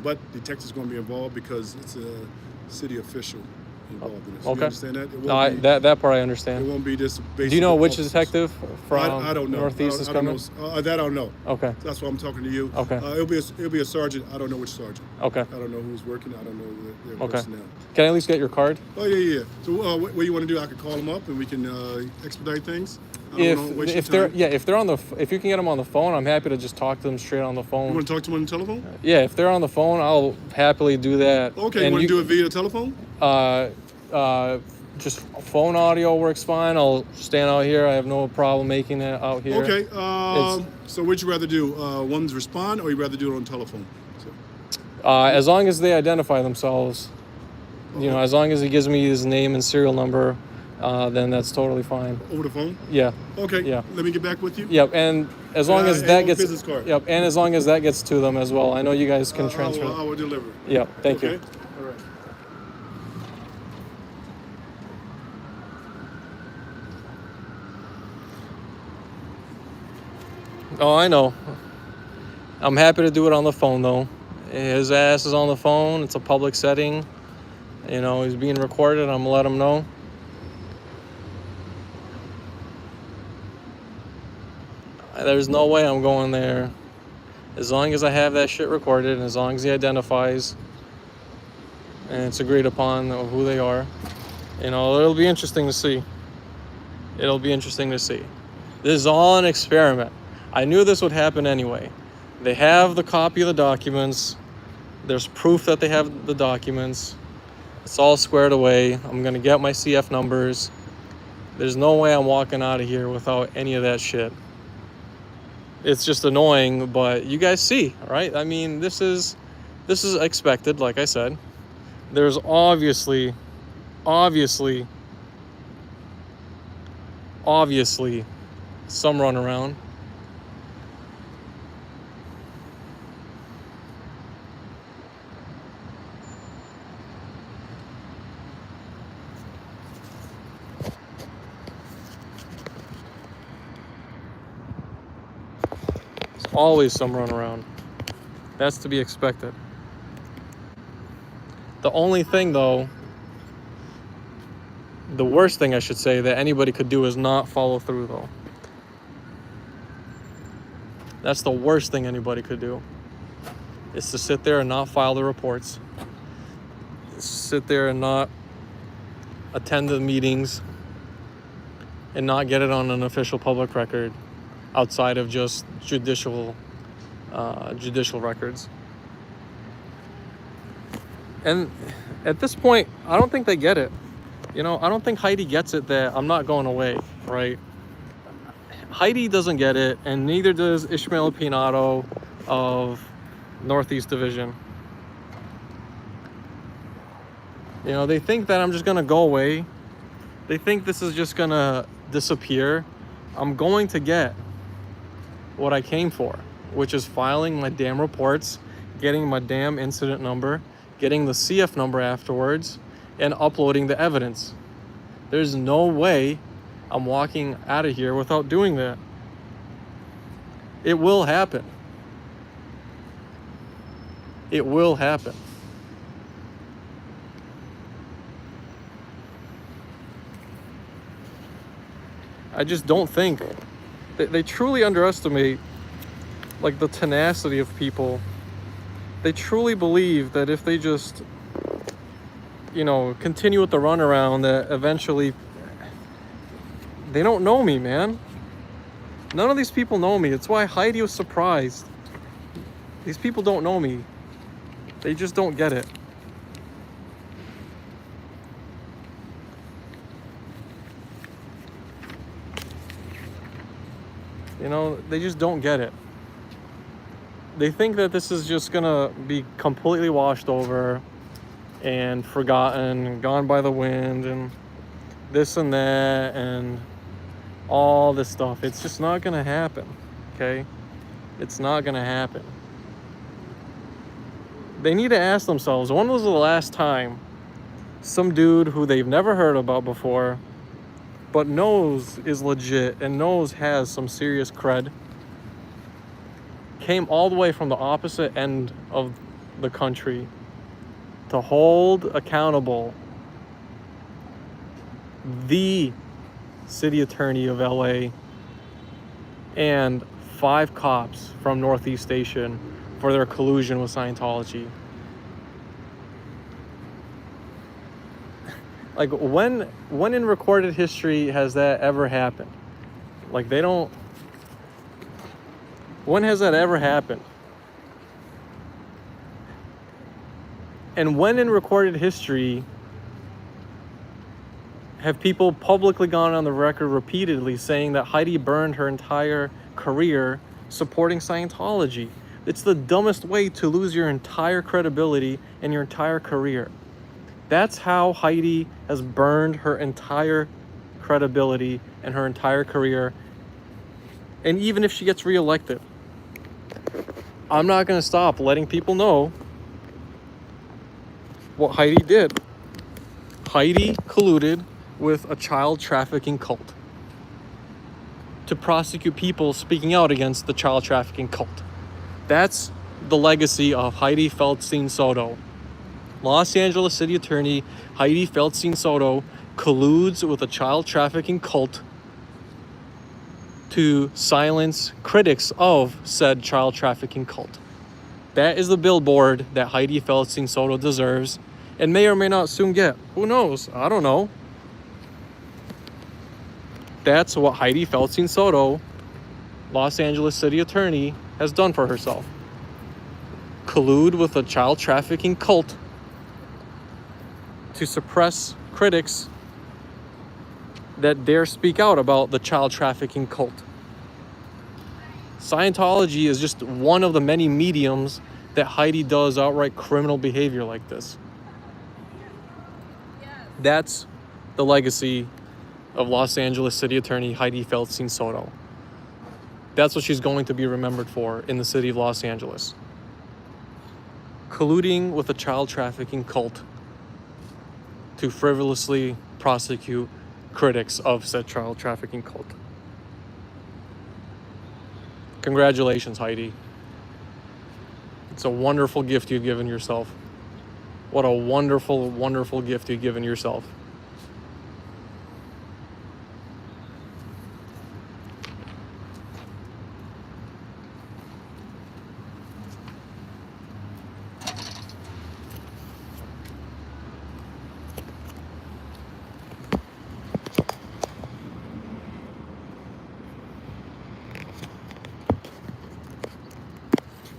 But detectives going to be involved because it's a city official involved in this. Okay. You understand that? It won't No, be, that part I it understand. won't be this. Do you know which officers. detective from I don't know. Northeast is I don't coming? know. That I don't know. Okay. That's why I'm talking to you. Okay. It'll be a sergeant. I don't know which sergeant. Okay. I don't know who's working. I don't know their Okay. personnel. Can I at least get your card? Oh yeah. So what you want to do? I could call them up and we can expedite things. I don't wanna waste your If they're time. if they're on the if you can get them on the phone, I'm happy to just talk to them straight on the You phone. want to talk to them on the telephone? Yeah, if they're on the phone, I'll happily do that. Okay. You And want to do it via telephone? Just phone audio works fine. I'll stand out here. I have no problem making it out here. Okay. It's- So what'd you rather do? One's respond, or you rather do it on telephone? So, As long as they identify themselves, you know, as long as he gives me his name and serial number, then that's totally fine. over the phone. Yeah. Okay. Yeah. Let me get back with you. Yep. And as long as And that one gets. business card. Yep. And as long as that gets to them as well, I know you guys can transfer. I will deliver. Yep. Thank Okay. you. All right. Oh, I know. I'm happy to do it on the phone, though. His ass is on the phone. It's a public setting. You know, he's being recorded. I'm gonna let him know. There's no way I'm going there. As long as I have that shit recorded, and as long as he identifies, and it's agreed upon of who they are, you know, it'll be interesting to see. It'll be interesting to see. This is all an experiment. I knew this would happen anyway. They have the copy of the documents. There's proof that they have the documents. It's all squared away. I'm gonna get my CF numbers. There's no way I'm walking out of here without any of that shit. It's just annoying, but you guys see, right? I mean, this is expected, like I said. There's obviously some runaround. There's always some runaround. That's to be expected. The only thing, though, the worst thing I should say that anybody could do is not follow through, though. That's the worst thing anybody could do, is to sit there and not file the reports. Sit there and not attend the meetings and not get it on an official public record outside of just judicial records. And at this point, I don't think they get it. You know, I don't think Hydee gets it that I'm not going away, right? Hydee doesn't get it, and neither does Ishmael Pinato of Northeast Division. You know, they think that I'm just gonna go away. They think this is just gonna disappear. I'm going to get what I came for, which is filing my damn reports, getting my damn incident number, getting the CF number afterwards, and uploading the evidence. There's no way I'm walking out of here without doing that. It will happen. It will happen. I just don't think they truly underestimate like the tenacity of people. They truly believe that if they just, continue with the runaround, that eventually they don't know me, man. None of these people know me. It's why Hydee was surprised. These people don't know me. They just don't get it. They just don't get it. They think that this is just gonna be completely washed over and forgotten, gone by the wind, and this and that, and all this stuff. It's just not gonna happen, okay? It's not gonna happen. They need to ask themselves, when was the last time some dude who they've never heard about before, but knows is legit and knows has some serious cred, came all the way from the opposite end of the country to hold accountable the city attorney of LA and 5 cops from Northeast Station for their collusion with Scientology. Like, when in recorded history has that ever happened? Like, when has that ever happened? And when in recorded history have people publicly gone on the record repeatedly saying that Hydee burned her entire career supporting Scientology? It's the dumbest way to lose your entire credibility and your entire career. That's how Hydee has burned her entire credibility and her entire career. And even if she gets reelected, I'm not going to stop letting people know what Hydee did. Hydee colluded with a child trafficking cult to prosecute people speaking out against the child trafficking cult. That's the legacy of Hydee Feldstein Soto. Los Angeles City Attorney Hydee Feldstein Soto colludes with a child trafficking cult to silence critics of said child trafficking cult. That is the billboard that Hydee Feldstein Soto deserves and may or may not soon get. Who knows? I don't know. That's what Hydee Feldstein Soto, Los Angeles City Attorney, has done for herself. Collude with a child trafficking cult to suppress critics that dare speak out about the child trafficking cult. Scientology is just one of the many mediums that Hydee does outright criminal behavior like this. That's the legacy of Los Angeles City Attorney Hydee Feldstein Soto. That's what she's going to be remembered for in the city of Los Angeles. Colluding with a child trafficking cult to frivolously prosecute critics of said child trafficking cult. Congratulations, Hydee. It's a wonderful gift you've given yourself. What a wonderful, wonderful gift you've given yourself.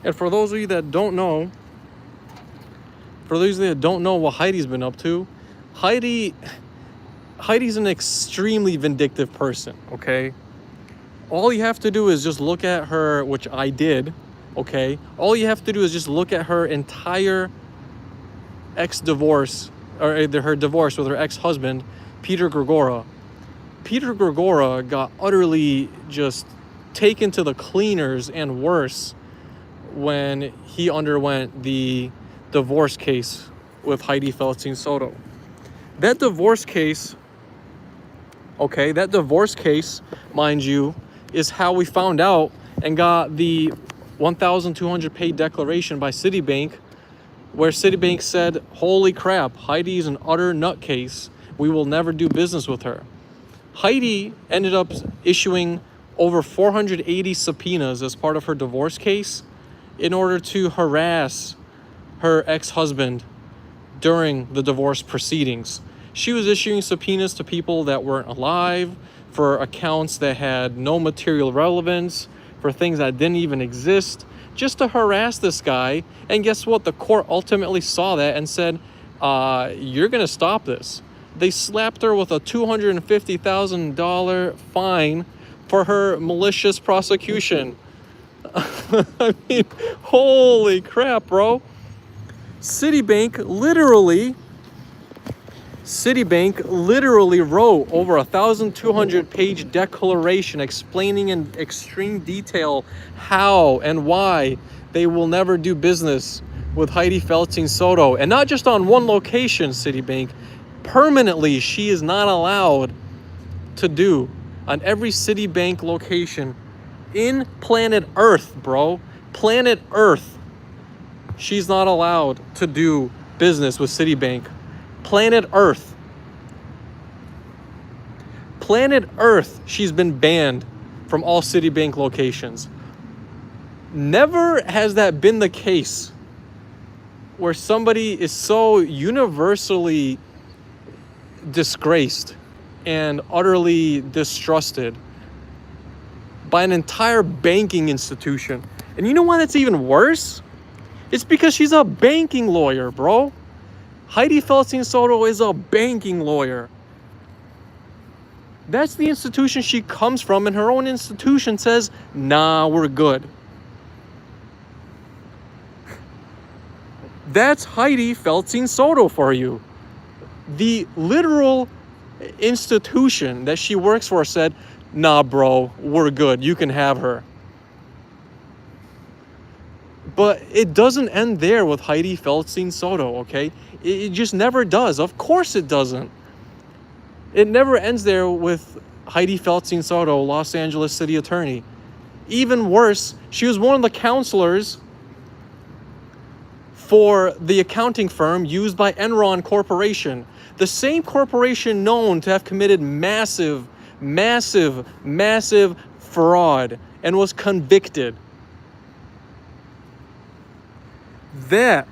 And for those of you that don't know, what Hydee's been up to, Hydee's an extremely vindictive person, okay? All you have to do is just look at her, which I did, okay? All you have to do is just look at her entire ex-divorce, or her divorce with her ex-husband, Peter Gregora. Peter Gregora got utterly just taken to the cleaners and worse when he underwent the divorce case with Hydee Feldstein Soto. That divorce case Okay, that divorce case, mind you, is how we found out and got the 1,200 page declaration by Citibank, where Citibank said, holy crap, Hydee is an utter nutcase. We will never do business with her. Hydee ended up issuing over 480 subpoenas as part of her divorce case in order to harass her ex-husband during the divorce proceedings. She was issuing subpoenas to people that weren't alive, for accounts that had no material relevance, for things that didn't even exist, just to harass this guy. And guess what? The court ultimately saw that and said, you're going to stop this. They slapped her with a $250,000 fine for her malicious prosecution. I mean, holy crap, bro. Citibank literally wrote over 1,200 page declaration explaining in extreme detail how and why they will never do business with Hydee Feldstein Soto. And not just on one location, Citibank. Permanently, she is not allowed to do on every Citibank location in planet Earth, bro. Planet Earth. She's not allowed to do business with Citibank. Planet Earth. Planet Earth, she's been banned from all Citibank locations. Never has that been the case where somebody is so universally disgraced and utterly distrusted by an entire banking institution. And you know why that's even worse? It's because she's a banking lawyer, bro. Hydee Feldstein Soto is a banking lawyer. That's the institution she comes from, and her own institution says, nah, we're good. That's Hydee Feldstein Soto for you. The literal institution that she works for said, nah, bro, we're good. You can have her. But it doesn't end there with Hydee Feldstein Soto, okay? It just never does. Of course it doesn't. It never ends there with Hydee Feldstein Soto, Los Angeles City Attorney. Even worse, she was one of the counselors for the accounting firm used by Enron Corporation, the same corporation known to have committed massive fraud and was convicted. That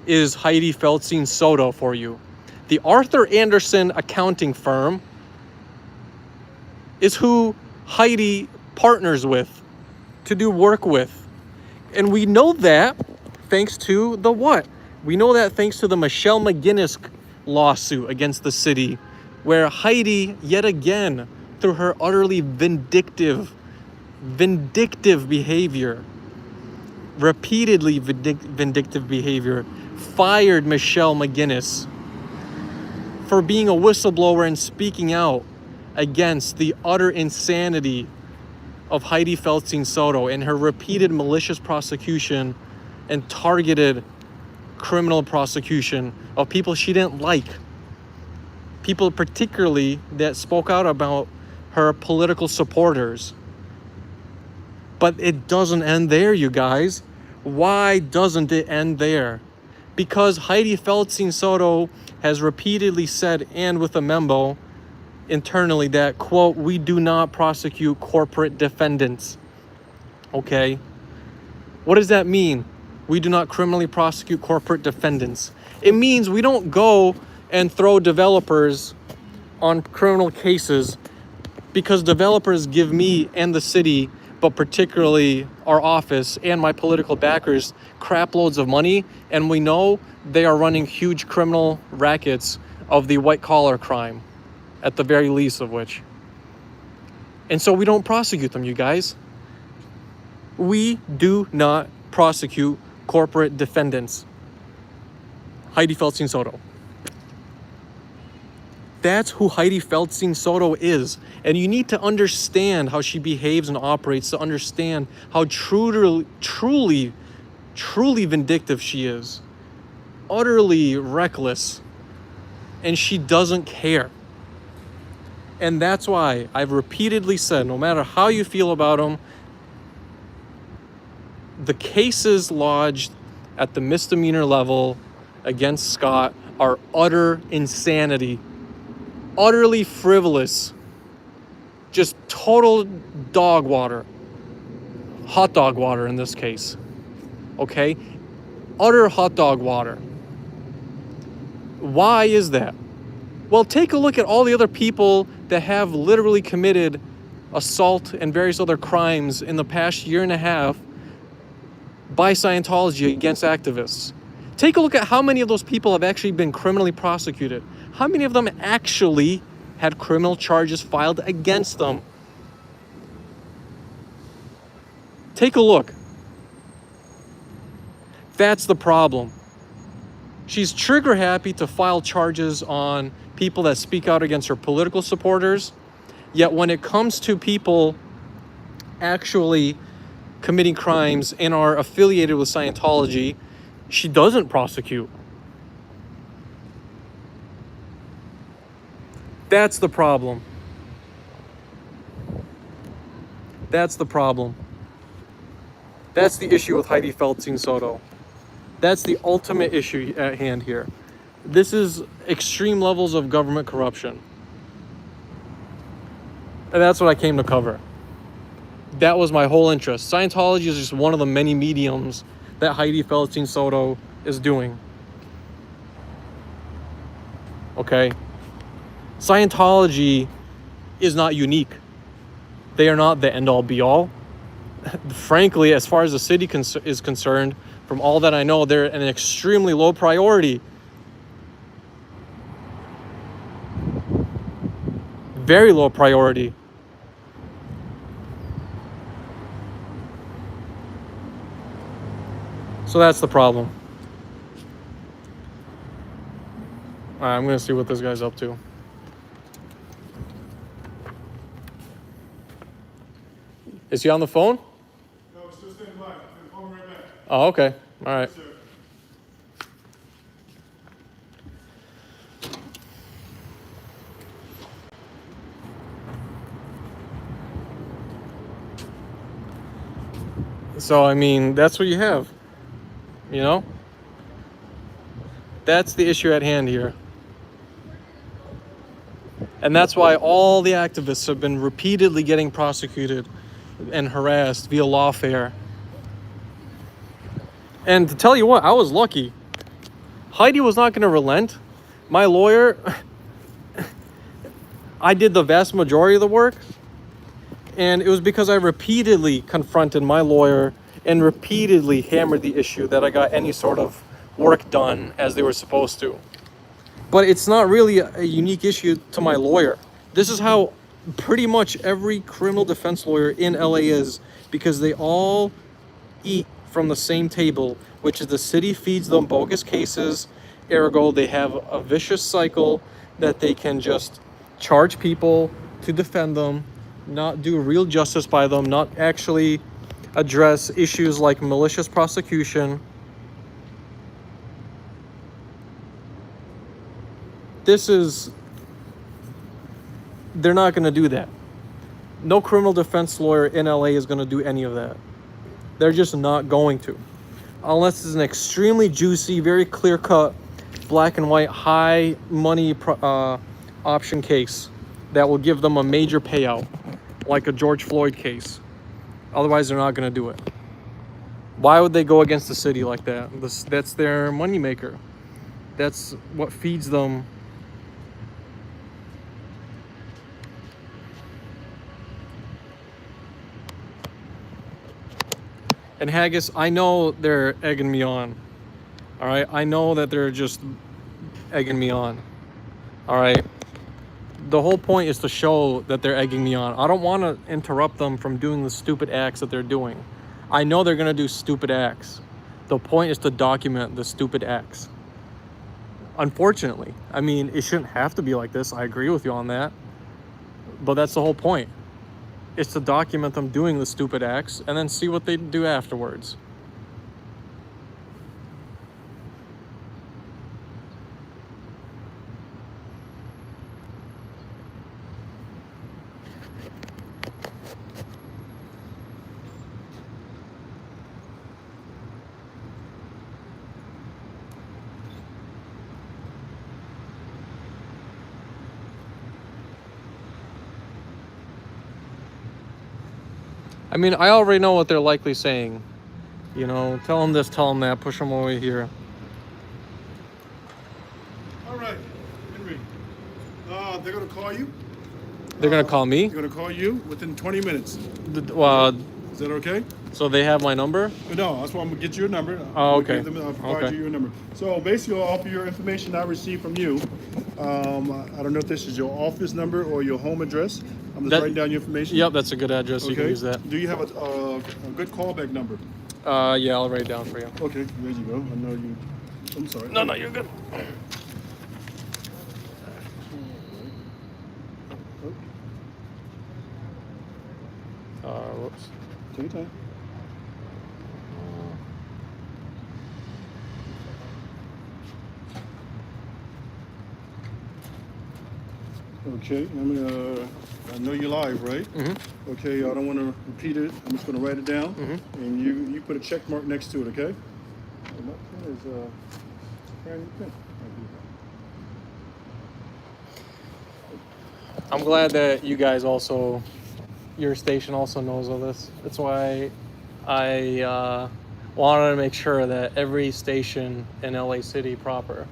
is Hydee Feldstein Soto for you. The Arthur Andersen accounting firm is who Hydee partners with to do work with. And we know that thanks to the what? We know that thanks to the Michelle McGinnis lawsuit against the city, where Hydee, yet again, through her utterly vindictive behavior, repeatedly vindictive behavior, fired Michelle McGinnis for being a whistleblower and speaking out against the utter insanity of Hydee Feldstein Soto and her repeated malicious prosecution and targeted criminal prosecution of people she didn't like. People particularly that spoke out about her political supporters. But it doesn't end there, you guys. Why doesn't it end there? Because Hydee Feldstein Soto has repeatedly said, and with a memo internally, that, quote, we do not prosecute corporate defendants. Okay? What does that mean? We do not criminally prosecute corporate defendants. It means we don't go and throw developers on criminal cases because developers give me and the city, but particularly our office and my political backers, crap loads of money, and we know they are running huge criminal rackets of the white-collar crime, at the very least of which. And so we don't prosecute them, you guys. We do not prosecute corporate defendants. Hydee Feldstein Soto. That's who Hydee Feldstein Soto is. And you need to understand how she behaves and operates to understand how truly vindictive she is. Utterly reckless. And she doesn't care. And that's why I've repeatedly said, no matter how you feel about them, the cases lodged at the misdemeanor level against Scott are utter insanity, utterly frivolous, just total dog water, hot dog water in this case, okay? Utter hot dog water. Why is that? Well, take a look at all the other people that have literally committed assault and various other crimes in the past year and a half by Scientology against activists. Take a look at how many of those people have actually been criminally prosecuted. How many of them actually had criminal charges filed against them? Take a look. That's the problem. She's trigger happy to file charges on people that speak out against her political supporters. Yet when it comes to people actually committing crimes and are affiliated with Scientology, she doesn't prosecute. That's the problem. That's the problem. That's the issue with Hydee Feldstein Soto. That's the ultimate issue at hand here. This is extreme levels of government corruption. And that's what I came to cover. That was my whole interest. Scientology is just one of the many mediums that Hydee Feldstein Soto is doing. Okay? Scientology is not unique. They are not the end-all be-all. Frankly, as far as the city is concerned, from all that I know, they're an extremely low priority. Very low priority. So that's the problem. All right, I'm going to see what this guy's up to. Is he on the phone? No, we're still standing by. I'm calling right back. Oh, okay. All right. Yes, sir. So, I mean, that's what you have. You know? That's the issue at hand here. And that's why all the activists have been repeatedly getting prosecuted and harassed via lawfare. And to tell you what, I was lucky. Hydee was not going to relent. My lawyer, I did the vast majority of the work. And it was because I repeatedly confronted my lawyer and repeatedly hammered the issue that I got any sort of work done as they were supposed to. But it's not really a unique issue to my lawyer. This is how pretty much every criminal defense lawyer in LA is, because they all eat from the same table, which is the city feeds them bogus cases. Ergo, they have a vicious cycle that they can just charge people to defend them, not do real justice by them, not actually address issues like malicious prosecution. They're not going to do that. No criminal defense lawyer in LA is going to do any of that. They're just not going to. Unless it's an extremely juicy, very clear-cut, black and white, high money option case that will give them a major payout, like a George Floyd case. Otherwise, they're not going to do it. Why would they go against the city like that? That's their moneymaker. That's what feeds them. And Haggis, I know they're egging me on. All right? I know that they're just egging me on. All right? The whole point is to show that they're egging me on. I don't want to interrupt them from doing the stupid acts that they're doing. I know they're going to do stupid acts. The point is to document the stupid acts. Unfortunately. I mean, it shouldn't have to be like this. I agree with you on that. But that's the whole point. It's to document them doing the stupid acts and then see what they do afterwards. I mean, I already know what they're likely saying. You know, tell them this, tell them that, push them over here. All right, Henry. They're gonna call you. They're gonna call me. They're gonna call you within 20 minutes. Is that okay? So they have my number? No, that's why I'm gonna get your number. Oh, okay. I'll provide you your number. So basically, I'll offer your information I received from you. I don't know if this is your office number or your home address. I'm just writing down your information. Yep, that's a good address. Okay. You can use that. Do you have a good callback number? Yeah, I'll write it down for you. Okay, there you go. I know you. I'm sorry. No, you're good. Whoops. Take your time. Okay, I know you're live, right? Mm-hmm. Okay, I don't want to repeat it. I'm just going to write it down, and you put a check mark next to it, okay? And that pen is a brand new pen. I'm glad that you guys also, your station also knows all this. That's why I wanted to make sure that every station in LA City proper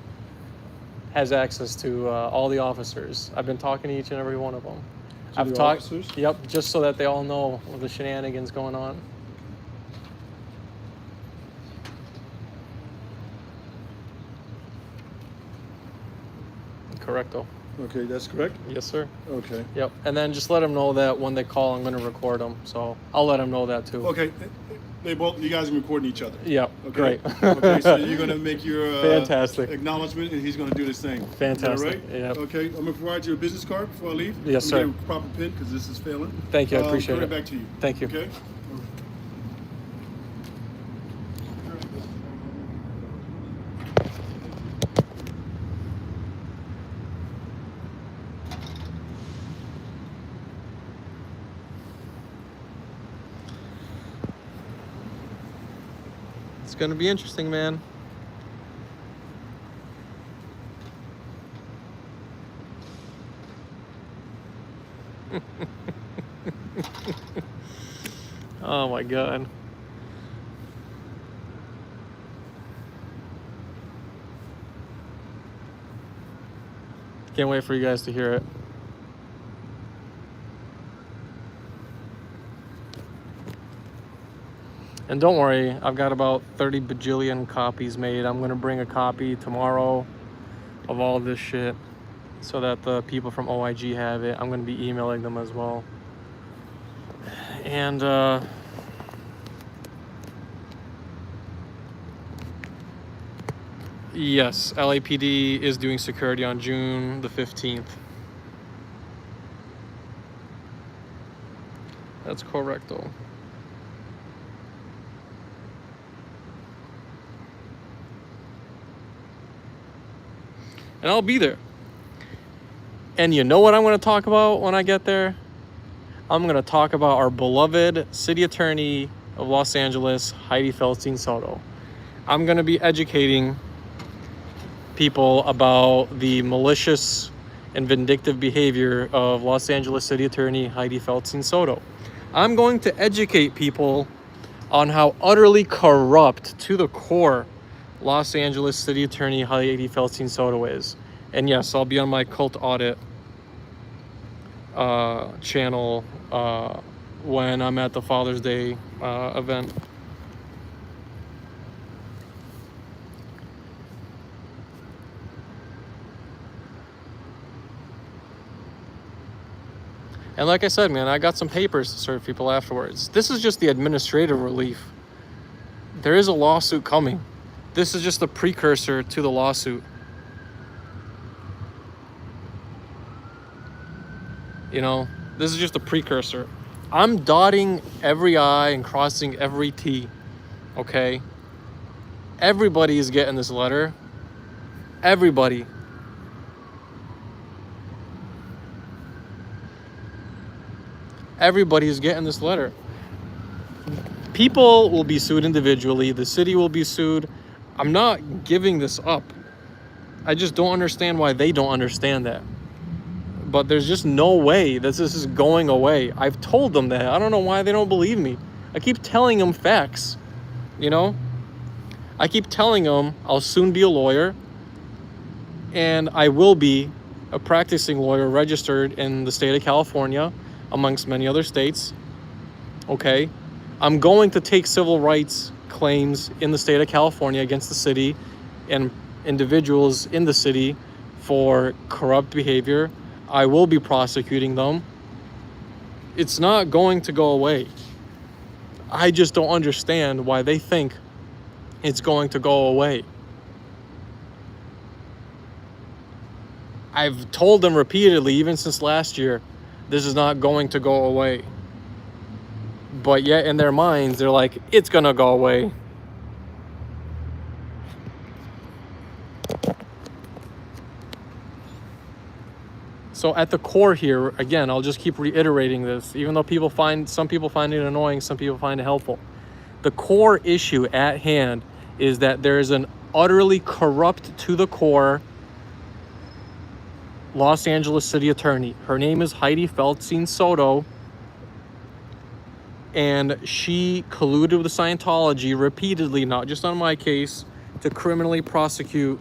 has access to all the officers. I've been talking to each and every one of them. I've talked, yep, just so that they all know the shenanigans going on. Correcto. Okay, that's correct? Yes, sir. Okay. Yep, and then just let them know that when they call, I'm going to record them. So I'll let them know that too. Okay. You guys are recording each other. Yep. Okay. Great. Okay, so you're gonna make your fantastic acknowledgement, and he's gonna do the same. Fantastic. Is that right? Yep. Okay. I'm gonna provide you a business card before I leave. Yes, sir. Get a proper pin because this is failing. Thank you. I appreciate it. Back to you. Thank you. Okay. It's gonna be interesting, man. Oh my God. Can't wait for you guys to hear it. And don't worry, I've got about 30 bajillion copies made. I'm gonna bring a copy tomorrow of all this shit so that the people from OIG have it. I'm gonna be emailing them as well. And yes, LAPD is doing security on June the 15th. That's correcto. And I'll be there. And you know what I'm going to talk about when I get there? I'm going to talk about our beloved city attorney of Los Angeles, Hydee Feldstein Soto. I'm going to be educating people about the malicious and vindictive behavior of Los Angeles City Attorney Hydee Feldstein Soto. I'm going to educate people on how utterly corrupt to the core Los Angeles City Attorney Hydee Feldstein Soto is. And yes, I'll be on my Cult Audit channel when I'm at the Father's Day event. And like I said, man, I got some papers to serve people afterwards. This is just the administrative relief. There is a lawsuit coming. This is just a precursor to the lawsuit. You know, this is just a precursor. I'm dotting every I and crossing every T, okay? Everybody is getting this letter. Everybody. Everybody is getting this letter. People will be sued individually. The city will be sued. I'm not giving this up. I just don't understand why they don't understand that. But there's just no way that this is going away. I've told them that. I don't know why they don't believe me. I keep telling them facts, you know? I keep telling them I'll soon be a lawyer, and I will be a practicing lawyer registered in the state of California, amongst many other states, okay? I'm going to take civil rights claims in the state of California against the city and individuals in the city for corrupt behavior. I will be prosecuting them. It's not going to go away. I just don't understand why they think it's going to go away. I've told them repeatedly, even since last year, this is not going to go away. But yet in their minds, they're like, it's gonna go away. So at the core here, again, I'll just keep reiterating this, even though some people find it annoying, some people find it helpful. The core issue at hand is that there is an utterly corrupt to the core Los Angeles city attorney. Her name is Hydee Feldstein Soto, and she colluded with Scientology repeatedly, not just on my case, to criminally prosecute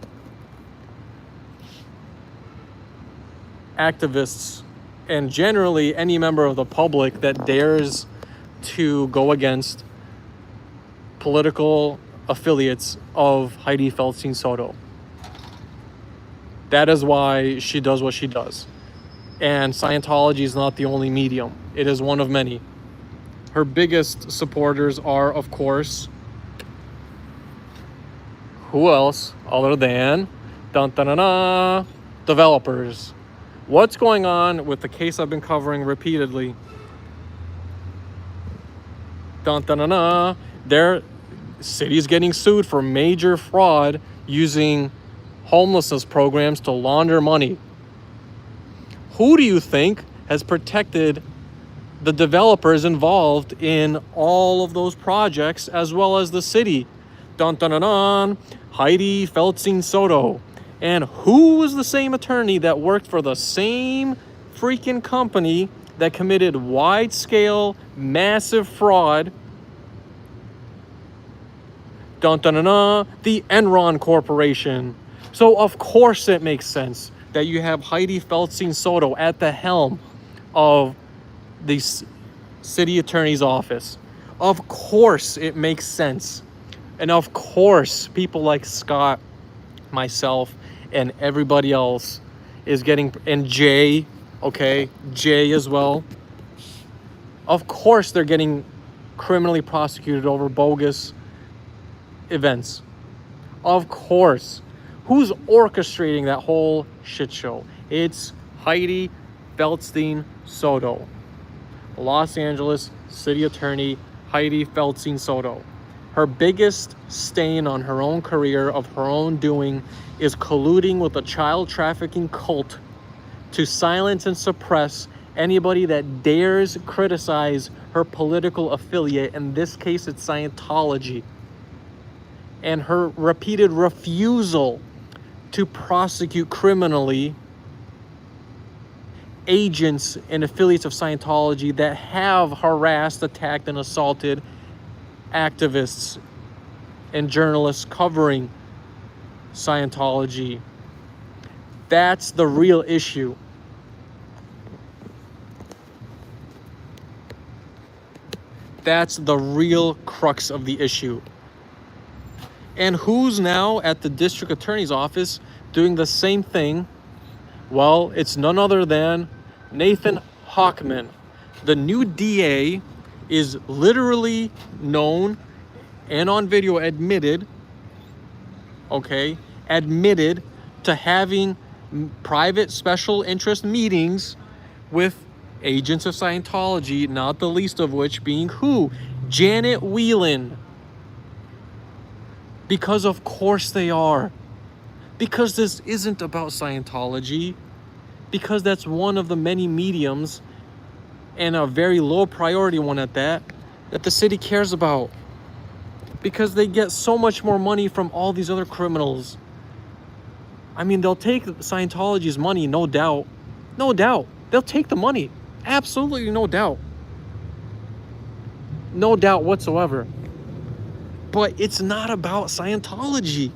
activists and generally any member of the public that dares to go against political affiliates of Hydee Feldstein Soto. That is why she does what she does. And Scientology is not the only medium. It is one of many. Her biggest supporters are, of course, who else other than developers. What's going on with the case I've been covering repeatedly? Their city's getting sued for major fraud using homelessness programs to launder money. Who do you think has protected the developers involved in all of those projects as well as the city? Hydee Feldstein Soto. And who was the same attorney that worked for the same freaking company that committed wide-scale, massive fraud? The Enron Corporation. So of course it makes sense that you have Hydee Feldstein Soto at the helm of the city attorney's office. Of course it makes sense. And of course people like Scott, myself, and everybody else is getting, and Jay, okay, Jay as well. Of course they're getting criminally prosecuted over bogus events. Of course. Who's orchestrating that whole shit show? It's Hydee Feldstein Soto. Los Angeles city attorney Hydee Feldstein Soto. Her biggest stain on her own career of her own doing is colluding with a child trafficking cult to silence and suppress anybody that dares criticize her political affiliate. In this case, it's Scientology. And her repeated refusal to prosecute criminally agents and affiliates of Scientology that have harassed, attacked, and assaulted activists and journalists covering Scientology. That's the real issue. That's the real crux of the issue. And who's now at the district attorney's office doing the same thing? Well, it's none other than Nathan Hochman. The new DA is literally known and on video admitted to having private special interest meetings with agents of Scientology, not the least of which being who? Janet Whelan. Because of course they are. Because this isn't about Scientology. Because that's one of the many mediums, and a very low priority one at that the city cares about. Because they get so much more money from all these other criminals. I mean, they'll take Scientology's money, no doubt, No doubt. They'll take the money. Absolutely no doubt. No doubt whatsoever. But it's not about Scientology.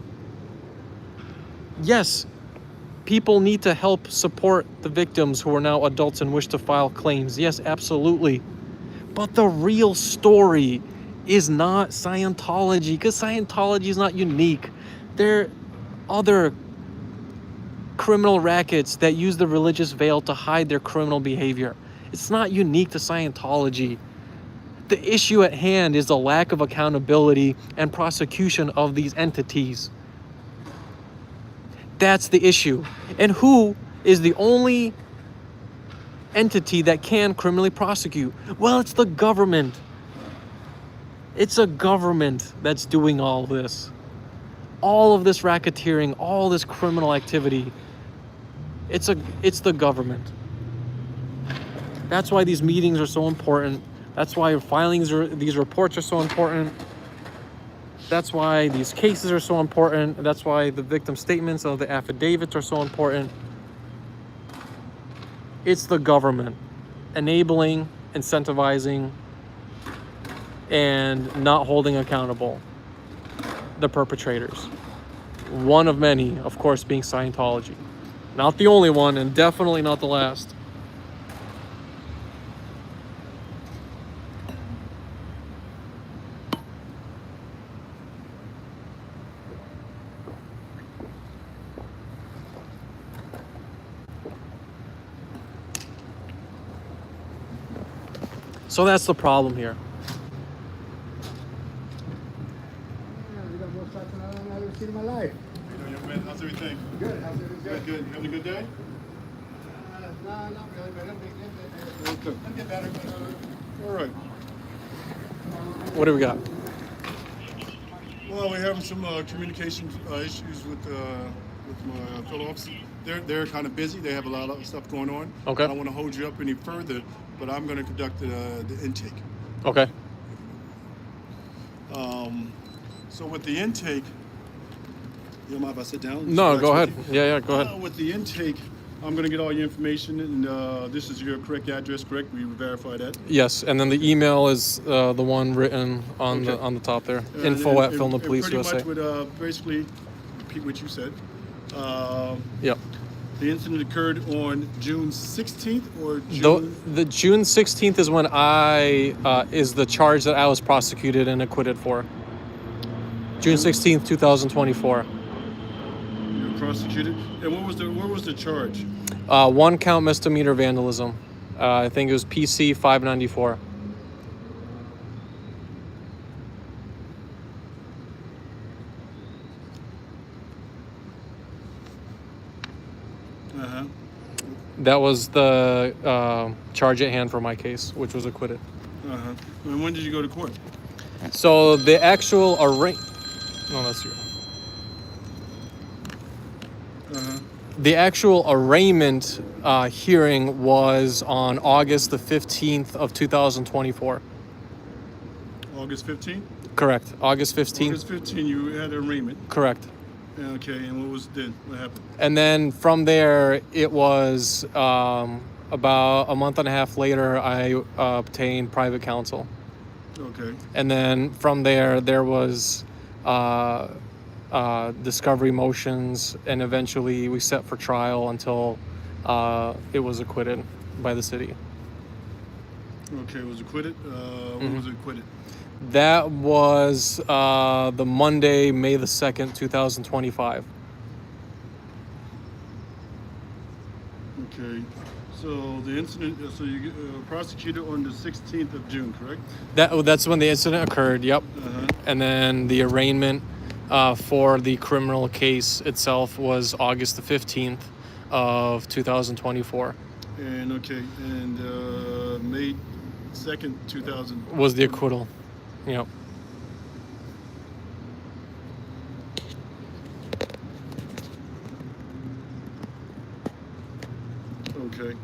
Yes, people need to help support the victims who are now adults and wish to file claims. Yes, absolutely. But the real story is not Scientology, because Scientology is not unique. There are other criminal rackets that use the religious veil to hide their criminal behavior. It's not unique to Scientology. The issue at hand is the lack of accountability and prosecution of these entities. That's the issue. And who is the only entity that can criminally prosecute? Well, it's the government. It's a government that's doing all this. All of this racketeering, all this criminal activity. It's the government. That's why these meetings are so important. That's why these reports are so important. That's why these cases are so important. That's why the victim statements of the affidavits are so important. It's the government enabling, incentivizing, and not holding accountable the perpetrators. One of many, of course, being Scientology. Not the only one, and definitely not the last. So that's the problem here. We got more shots than I've ever seen in my life. You know, young man, how's everything? Good. How's everything? Good, good. Having a good day? No, not really, but it'll get better. All right. What do we got? Well, we're having some communication issues with my fellow officers. They're kind of busy. They have a lot of stuff going on. Okay. I don't want to hold you up any further, but I'm going to conduct the intake. Okay. So with the intake, you don't mind if I sit down? No, Relax go with ahead. you? Yeah, go ahead. With the intake, I'm going to get all your information, and this is your correct address, correct? We verify that. Yes, and then the email is the one written on Okay. the top there. And- Info at and Film the Police pretty USA. much would basically repeat what you said. Yep. The incident occurred on June 16th or June? The June 16th is when is the charge that I was prosecuted and acquitted for. June 16th, 2024. You were prosecuted. And what was the charge? 1 count misdemeanor vandalism. I think it was PC 594. Uh-huh. That was the charge at hand for my case, which was acquitted. Uh-huh. And when did you go to court? So the actual no, that's you. Uh-huh. The actual arraignment hearing was on August the 15th of 2024. August 15th? Correct. August 15th. August 15th, you had an arraignment. Correct. Okay, and what was then? What happened? And then from there, it was about a month and a half later, I obtained private counsel. Okay. And then from there, there was discovery motions, and eventually we set for trial until it was acquitted by the city. Okay, was acquitted? When was it acquitted? That was the Monday, May the 2nd, 2025. Okay. So the incident, so you prosecuted on the 16th of June, correct? That's when the incident occurred, yep. Uh-huh. And then the arraignment for the criminal case itself was August the 15th of 2024. And okay, and May 2nd, 2000 Was the acquittal. Yep. Okay.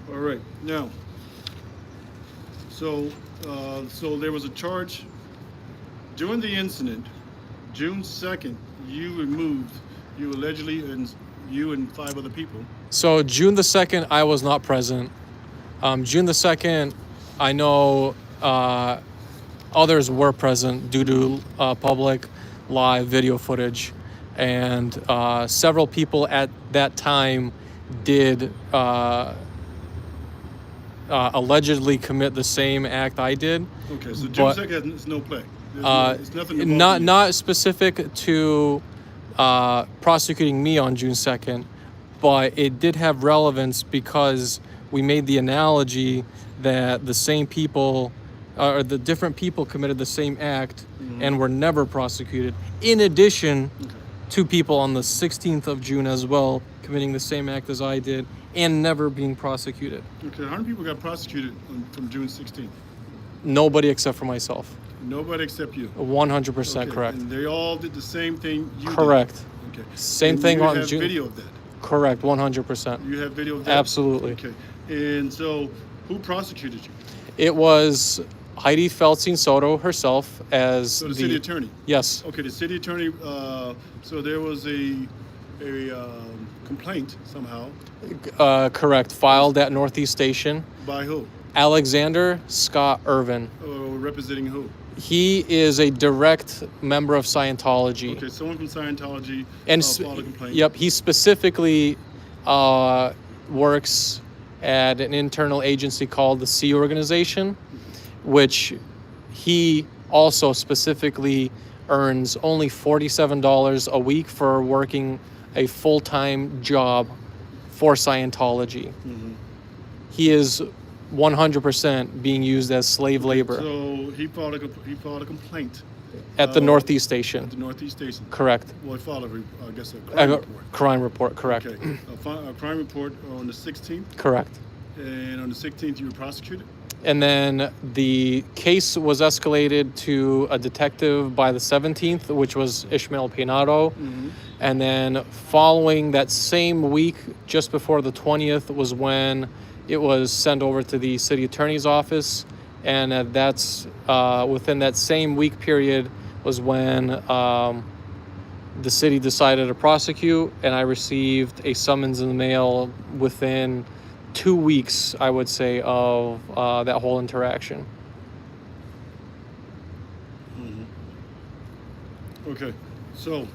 All right. Now, so there was a charge during the incident, June 2nd. You allegedly, and you and 5 other people So June the 2nd, I was not present. June the 2nd, I know others were present due to public live video footage. And several people at that time did allegedly commit the same act I did. Okay, so June But- 2nd has no play. It's nothing involved not in you. not specific to prosecuting me on June 2nd, but it did have relevance because we made the analogy that the same people or the different people committed the same act and were never prosecuted. In addition, two people on the 16th of June as well committing the same act as I did and never being prosecuted. Okay, how many people got prosecuted from June 16th? Nobody except for myself. Nobody except you. 100% Okay, correct. And they all did the same thing you did. Correct. Okay. Same And thing you on have June. video of that. Correct, 100%. You have video of that? Absolutely. Okay. And so, who prosecuted you? It was Hydee Feldstein Soto herself as So the city attorney? Yes, Okay, the city attorney, so there was a complaint somehow. correct. Filed at Northeast Station. By who? Alexander Scott Irvin. Representing who? He is a direct member of Scientology. Okay, someone from Scientology And filed a complaint. yep, he specifically works at an internal agency called the Sea Organization, which he also specifically earns only $47 a week for working a full-time job for Scientology. He is 100% being used as slave labor So he filed a complaint at the Northeast Station. at the Northeast Station. Correct. Well, he filed I guess a crime report. Crime report, correct. Okay, a crime report on the 16th, Correct. and on the 16th you were prosecuted. And then the case was escalated to a detective by the 17th, which was Ishmael Peinado. And then following that same week, just before the 20th, was when it was sent over to the city attorney's office. And that's within that same week period was when the city decided to prosecute, and I received a summons in the mail within 2 weeks, I would say, of that whole interaction. Okay, so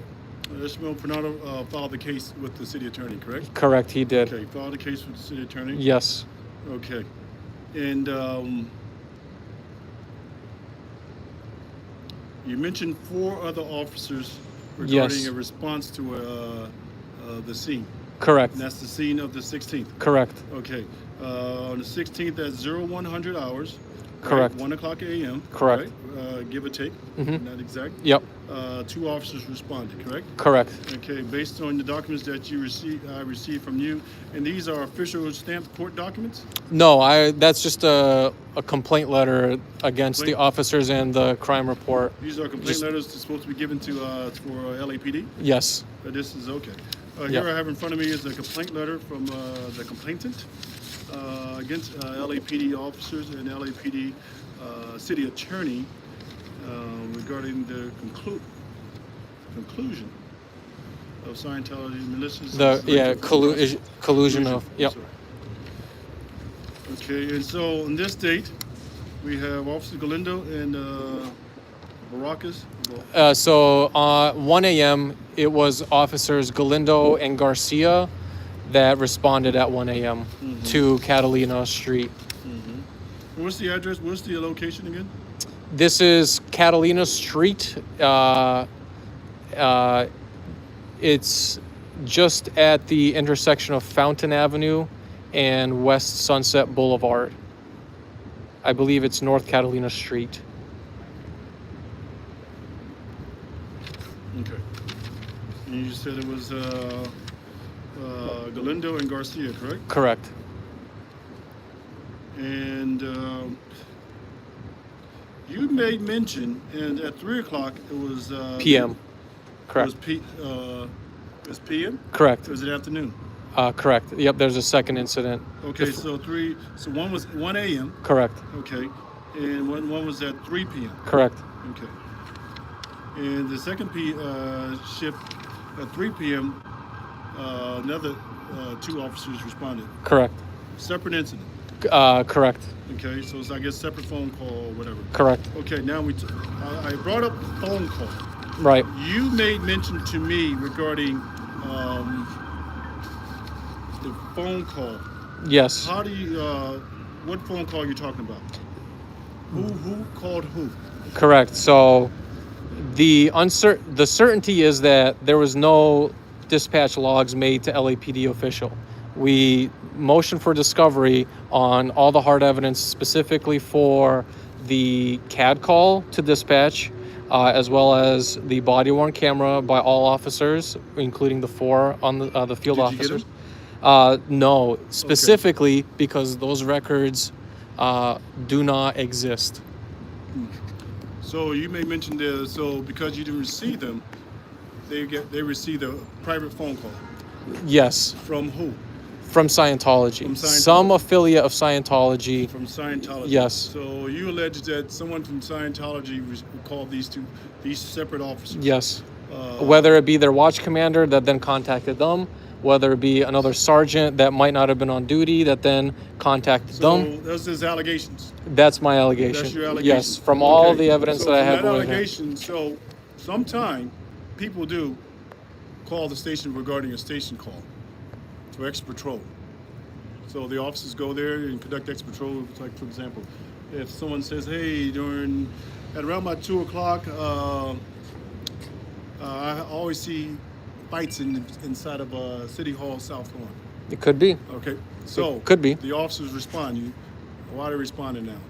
Ishmael Peinado filed the case with the city attorney, correct? Correct, he did. Okay, filed a case with the city attorney. Yes. Okay, and you mentioned 4 other officers regarding Yes. a response to the scene. Correct. And that's the scene of the 16th. Correct. Okay, on the 16th at 0100 hours. Correct. 1 o'clock a.m. Correct. Right? Give or take, Mhm. not exact. Yep. 2 officers responded, correct? Correct. Okay, based on the documents that I received from you, and these are official stamped court documents? No, that's just a complaint letter against the Complaint? officers and the crime report. These are complaint Just- letters that's supposed to be given to for LAPD? Yes. This is okay. Yep. Here I have in front of me is a complaint letter from the complainant against LAPD officers and LAPD city attorney regarding the conclusion of Scientology militias. Collusion of, yep. Sorry. Okay, and so on this date, we have Officer Galindo and Baracus. So 1 a.m., it was officers Galindo and Garcia that responded at 1 a.m. to Catalina Street. What's the address? What's the location again? This is Catalina Street. It's just at the intersection of Fountain Avenue and West Sunset Boulevard. I believe it's North Catalina Street. Okay. And you said it was Galindo and Garcia, correct? Correct. And you made mention, and at 3 o'clock it was PM. It Correct. was PM? Correct. Or was it afternoon? Correct. Yep, there's a second incident. Okay, so one was 1 a.m. Correct. Okay, and one was at 3 p.m. Correct. Okay, and the second shift at 3 p.m. Another two officers responded. Correct. Separate incident. Correct. Okay, so it's I guess separate phone call or whatever. Correct. Okay, now I brought up phone call. Right. You made mention to me regarding the phone call. Yes. How do you? What phone call are you talking about? Who called who? Correct. So the certainty is that there was no dispatch logs made to LAPD official. We motioned for discovery on all the hard evidence, specifically for the CAD call to dispatch, as well as the body-worn camera by all officers, including the 4 on the field Did you get officers. No, specifically because those records do not exist. So you may mention that. So because you didn't receive them, they received a private phone call Yes, from who? from Scientology. From Scientology. Some affiliate of Scientology. From Scientology. Yes. So you allege that someone from Scientology called these separate officers. Yes. Whether it be their watch commander that then contacted them, whether it be another sergeant that might not have been on duty that then contacted So them. those his allegations. That's my allegation. That's your allegation. Yes, from all Okay. the evidence So that I from have. that with him. allegation, so sometime people do call the station regarding a station call for extra patrol. So the officers go there and conduct extra patrol. Like for example, if someone says, "Hey, at around about 2 o'clock, I always see fights inside of City Hall, South Lawn." It could be. Okay, so It could be. the officers respond. Why are they responding now?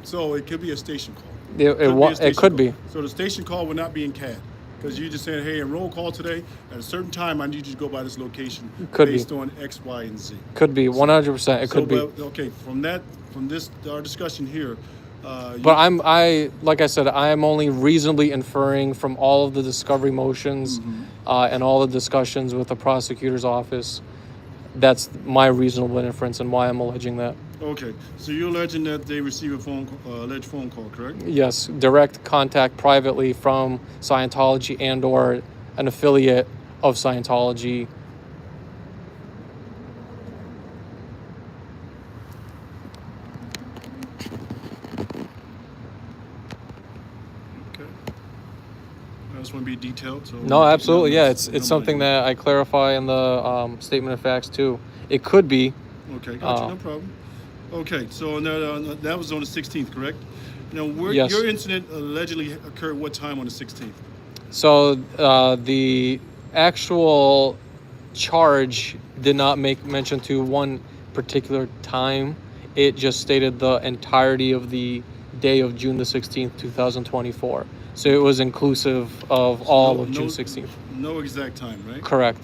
So it could be a station call. It could be. So the station call would not be in CAD because you just said, "Hey, in roll call today at a certain time, I need you to go by this location Could be. based on X, Y, and Z." Could be 100%. It could be. Okay, from this our discussion here. But like I said, I am only reasonably inferring from all of the discovery motions and all the discussions with the prosecutor's office. That's my reasonable inference and why I'm alleging that. Okay, so you're alleging that they receive a alleged phone call, correct? Yes, direct contact privately from Scientology and or an affiliate of Scientology. Okay. I just want to be detailed. So No, absolutely. Yeah, it's something that I clarify in the statement of facts too. It could be. Okay, gotcha, no problem. Okay, so that was on the 16th, correct? Now, Yes. your incident allegedly occurred what time on the 16th? So the actual charge did not make mention to one particular time. It just stated the entirety of the day of June the 16th, 2024. So it was inclusive of all of June 16th. No exact time, right? Correct.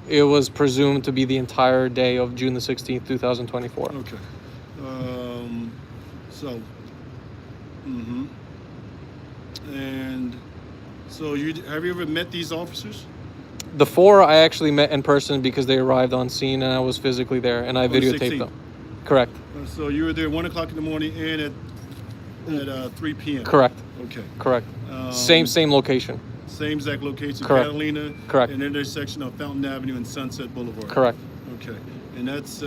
It was presumed to be the entire day of June the 16th, 2024. Okay. And so have you ever met these officers? The 4 I actually met in person because they arrived on scene and I was physically there and I the videotaped 16th. them. Correct. So you were there 1 o'clock in the morning and at 3 p.m. Correct. Okay. Correct. Same location. Same exact location, Correct. Catalina. Correct. An intersection of Fountain Avenue and Sunset Boulevard. Correct. Okay. And that's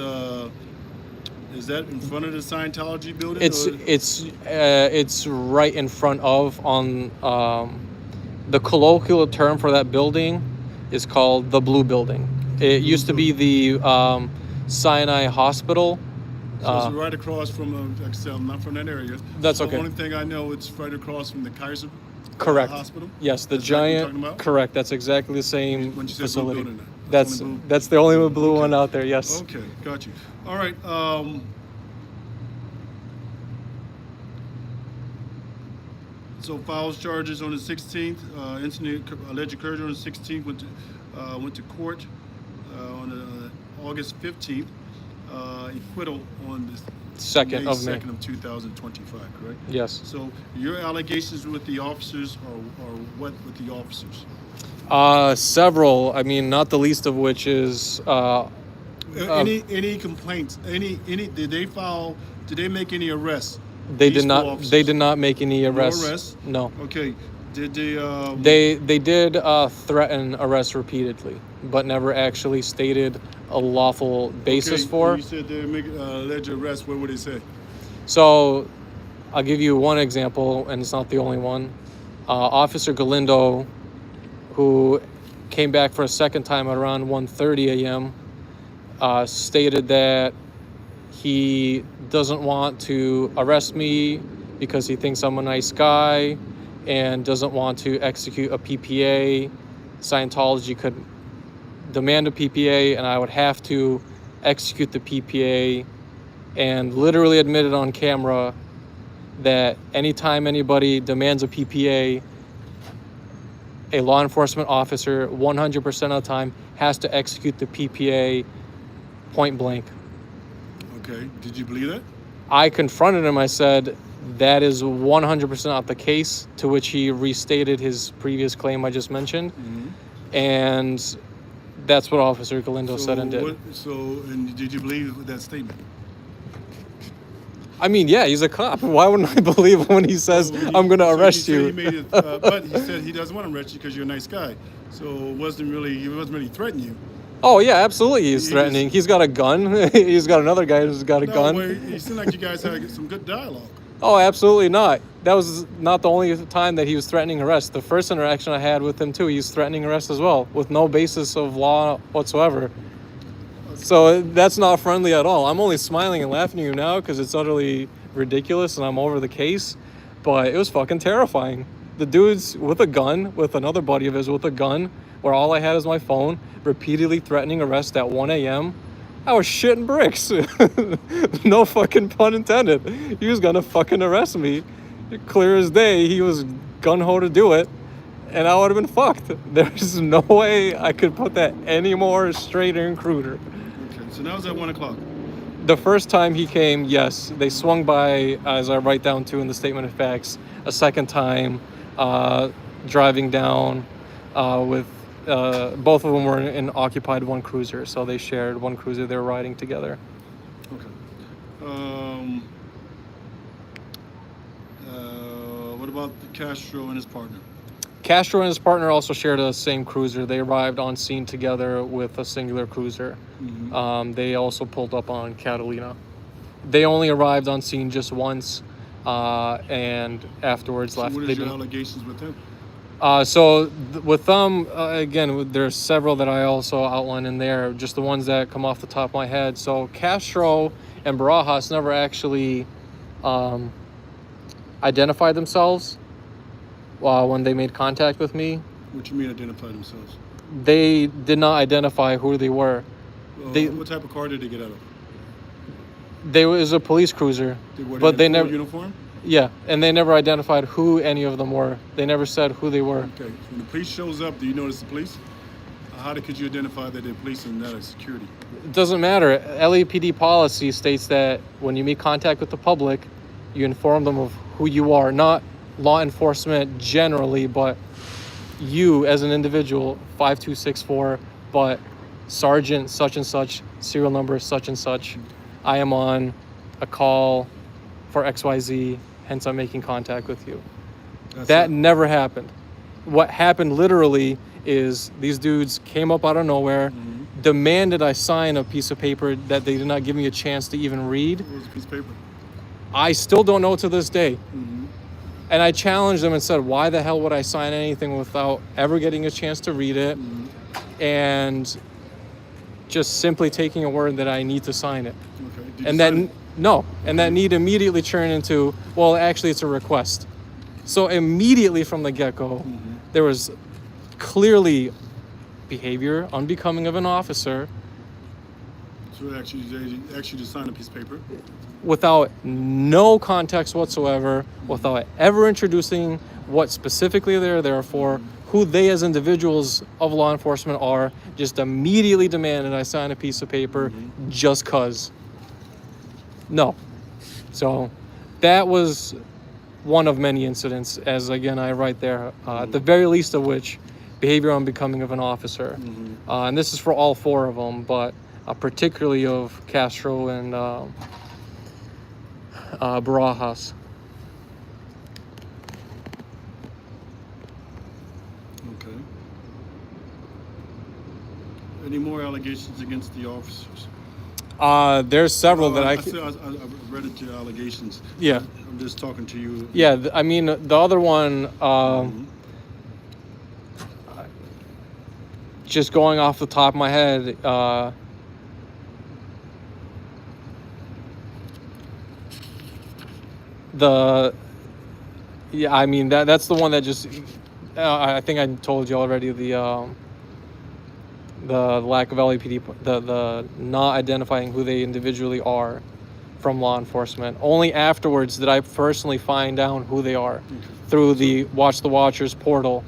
is that in front of the Scientology building? It's right in front of on the colloquial term for that building is called the Blue Building. It used to be the Sinai Hospital. So it's right across from, like I said, I'm not from that area. That's so okay. The only thing I know, it's right across from the Kaiser Correct. Hospital. Yes, the That's what you're giant. talking about? Correct. That's exactly the same When you said facility. blue building, That's the only blue one out there. Yes. Okay, got you. All right. So files charges on the 16th. Incident alleged occurred on the 16th. Went to court on August 15th. Acquittal on the 2nd of May. 2nd of 2025, correct? Yes. So your allegations with the officers are what with the officers? Several. I mean, not the least of which is Any complaints? Any? Did they file? Did they make any arrests? they These did not. four officers? They did not make any No arrests. arrests? No. Okay. Did they? They did threaten arrest repeatedly, but never actually stated a lawful basis okay, for. You said they make alleged arrest. What would they say? So I'll give you one example, and it's not the only one. Officer Galindo, who came back for a second time at around 1:30 a.m., stated that he doesn't want to arrest me because he thinks I'm a nice guy and doesn't want to execute a PPA. Scientology could demand a PPA, and I would have to execute the PPA, and literally admitted on camera that anytime anybody demands a PPA, a law enforcement officer 100% of the time has to execute the PPA point blank. Okay. Did you believe that? I confronted him. I said, that is 100% not the case, to which he restated his previous claim I just mentioned. And that's what Officer Galindo said and did. And did you believe that statement? I mean, yeah, he's a cop. Why wouldn't I believe him when he says, I'm going to arrest you? He made it, but he said he doesn't want to arrest you because you're a nice guy. So he wasn't really threatening you. Oh, yeah, absolutely he's threatening. He's got a gun. He's got another guy who's got a gun. Well, it seemed like you guys had some good dialogue. Oh, absolutely not. That was not the only time that he was threatening arrest. The first interaction I had with him, too, he's threatening arrest as well, with no basis of law whatsoever. So that's not friendly at all. I'm only smiling and laughing at you now because it's utterly ridiculous and I'm over the case. But it was fucking terrifying. The dude's with a gun, with another buddy of his with a gun, where all I had is my phone, repeatedly threatening arrest at 1 a.m. I was shitting bricks. No fucking pun intended. He was gonna fucking arrest me. Clear as day, he was gung-ho to do it. And I would have been fucked. There's no way I could put that any more straighter and cruder. Okay, so now it's at 1 o'clock. The first time he came, yes, they swung by, as I write down too in the statement of facts, a second time, driving down with, both of them were in occupied one cruiser, so they shared one cruiser, they were riding together. Okay. What about Castro and his partner? Castro and his partner also shared the same cruiser. They arrived on scene together with a singular cruiser. They also pulled up on Catalina. They only arrived on scene just once, and afterwards left. What They is your didn't- allegations with him? With them, again, there's several that I also outline in there, just the ones that come off the top of my head. So Castro and Barajas never actually identified themselves when they made contact with me. What you mean identify themselves? They did not identify who they were. What type of car did they get out of? They was a police cruiser, but they never. Uniform? Yeah, and they never identified who any of them were. They never said who they were. Okay. When the police shows up, do you notice the police? How could you identify that they're police and not security? It doesn't matter. LAPD policy states that when you make contact with the public, you inform them of who you are, not law enforcement generally, but you as an individual, 5264, but Sergeant such and such, serial number such and such. I am on a call for XYZ, hence I'm making contact with you. That never happened. What happened literally is these dudes came up out of nowhere, demanded I sign a piece of paper that they did not give me a chance to even read. What was the piece of paper? I still don't know to this day. And I challenged them and said, why the hell would I sign anything without ever getting a chance to read it? And just simply taking a word that I need to sign it. Okay. Did And you sign then, it? no. And that need immediately turned into, well, actually, it's a request. So immediately from the get-go, there was clearly behavior unbecoming of an officer So they actually just signed a piece of paper? without no context whatsoever, without ever introducing what specifically they're there for, who they as individuals of law enforcement are, just immediately demanded I sign a piece of paper just cause. No. So that was one of many incidents, as again I write there, at the very least of which, behavior unbecoming of an officer. And this is for all four of them, but particularly of Castro and Barajas. Any more allegations against the officers? There's several that I read it, your allegations. Yeah. I'm just talking to you. Yeah, I mean, the other one, just going off the top of my head, I mean, that's the one that just, I think I told you already, the lack of LAPD, the not identifying who they individually are from law enforcement. Only afterwards did I personally find out who they are through the Watch the Watchers portal,